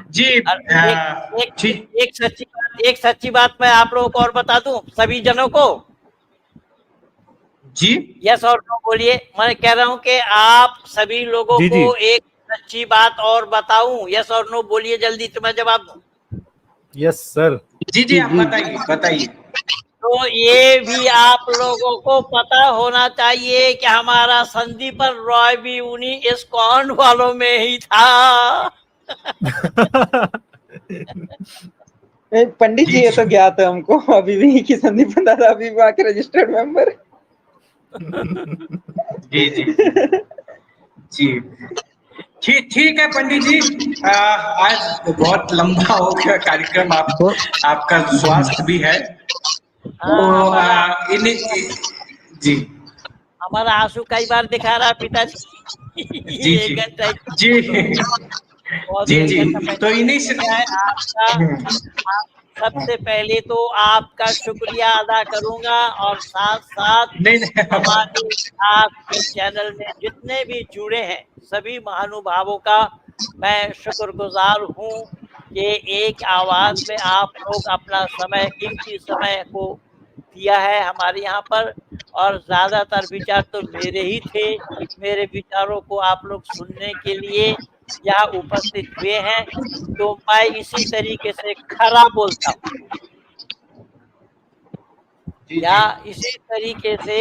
जी एक सच्ची बात मैं आप लोगों को और बता दूं, सभी जनों को। जी यस और नो बोलिए। मैं कह रहा हूं कि आप सभी लोगों को एक सच्ची बात और बताऊं, यस और नो बोलिए जल्दी से, मैं जवाब दूं। Yes sir. जी आप बताइए। तो ये भी आप लोगों को पता होना चाहिए कि हमारा संदीपन रॉय भी उन्हीं इस्कॉन वालों में ही था। पंडित जी ये तो ज्ञात है हमको अभी भी कि संदीपन दादा अभी वहाँ के रजिस्टर्ड मेंबर। जी ठीक है पंडित जी, आज बहुत लंबा हो गया कार्यक्रम, आपका स्वास्थ्य भी है तो जी हमारा आंसू कई बार दिखा रहा पिताजी। जी जी जी जी जी। तो इन्हीं से आपका सबसे पहले तो आपका शुक्रिया अदा करूंगा और साथ साथ हमारे आपके चैनल में जितने भी जुड़े हैं सभी महानुभावों का मैं शुक्रगुजार हूं कि एक आवाज में आप लोग अपना समय, कीमती समय को दिया है हमारे यहाँ पर। और ज्यादातर विचार तो मेरे ही थे, मेरे विचारों को आप लोग सुनने के लिए यहाँ उपस्थित हुए हैं। तो मैं इसी तरीके से खरा बोलता हूँ या इसी तरीके से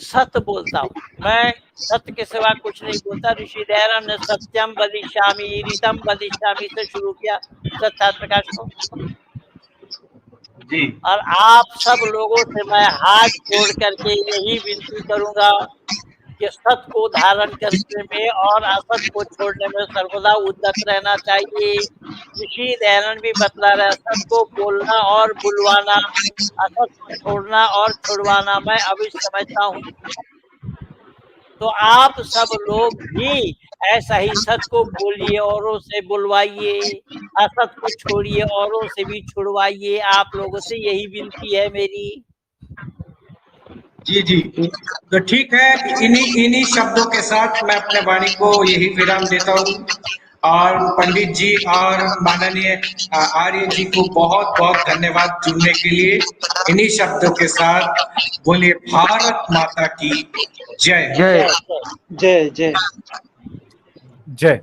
सत्य बोलता हूँ। मैं सत्य के सिवा कुछ नहीं बोलता। ऋषि दयानंद ने सत्यम वदिष्यामि ऋतम वदिष्यामि से शुरू किया सत्यार्थ प्रकाश को। जी। और आप सब लोगों से मैं हाथ जोड़ करके यही विनती करूंगा कि सत्य को धारण करने में और असत्य को छोड़ने में सर्वदा उद्यत रहना चाहिए। ऋषि दयानंद भी बतला रहे, सत्य को बोलना और बुलवाना, असत्य को छोड़ना और छुड़वाना मैं अवश्य समझता हूँ। तो आप सब लोग भी ऐसा ही सत्य को बोलिए, औरों से बुलवाइए, असत्य को छोड़िए, औरों से भी छुड़वाइए। आप लोगों से यही विनती है मेरी। जी जी। तो ठीक है, इन्हीं शब्दों के साथ मैं अपने वाणी को यही विराम देता हूँ। और पंडित जी और माननीय आर्य जी को बहुत बहुत धन्यवाद जुड़ने के लिए। इन्हीं शब्दों के साथ बोलिए भारत माता की जय। जय जय जय जय।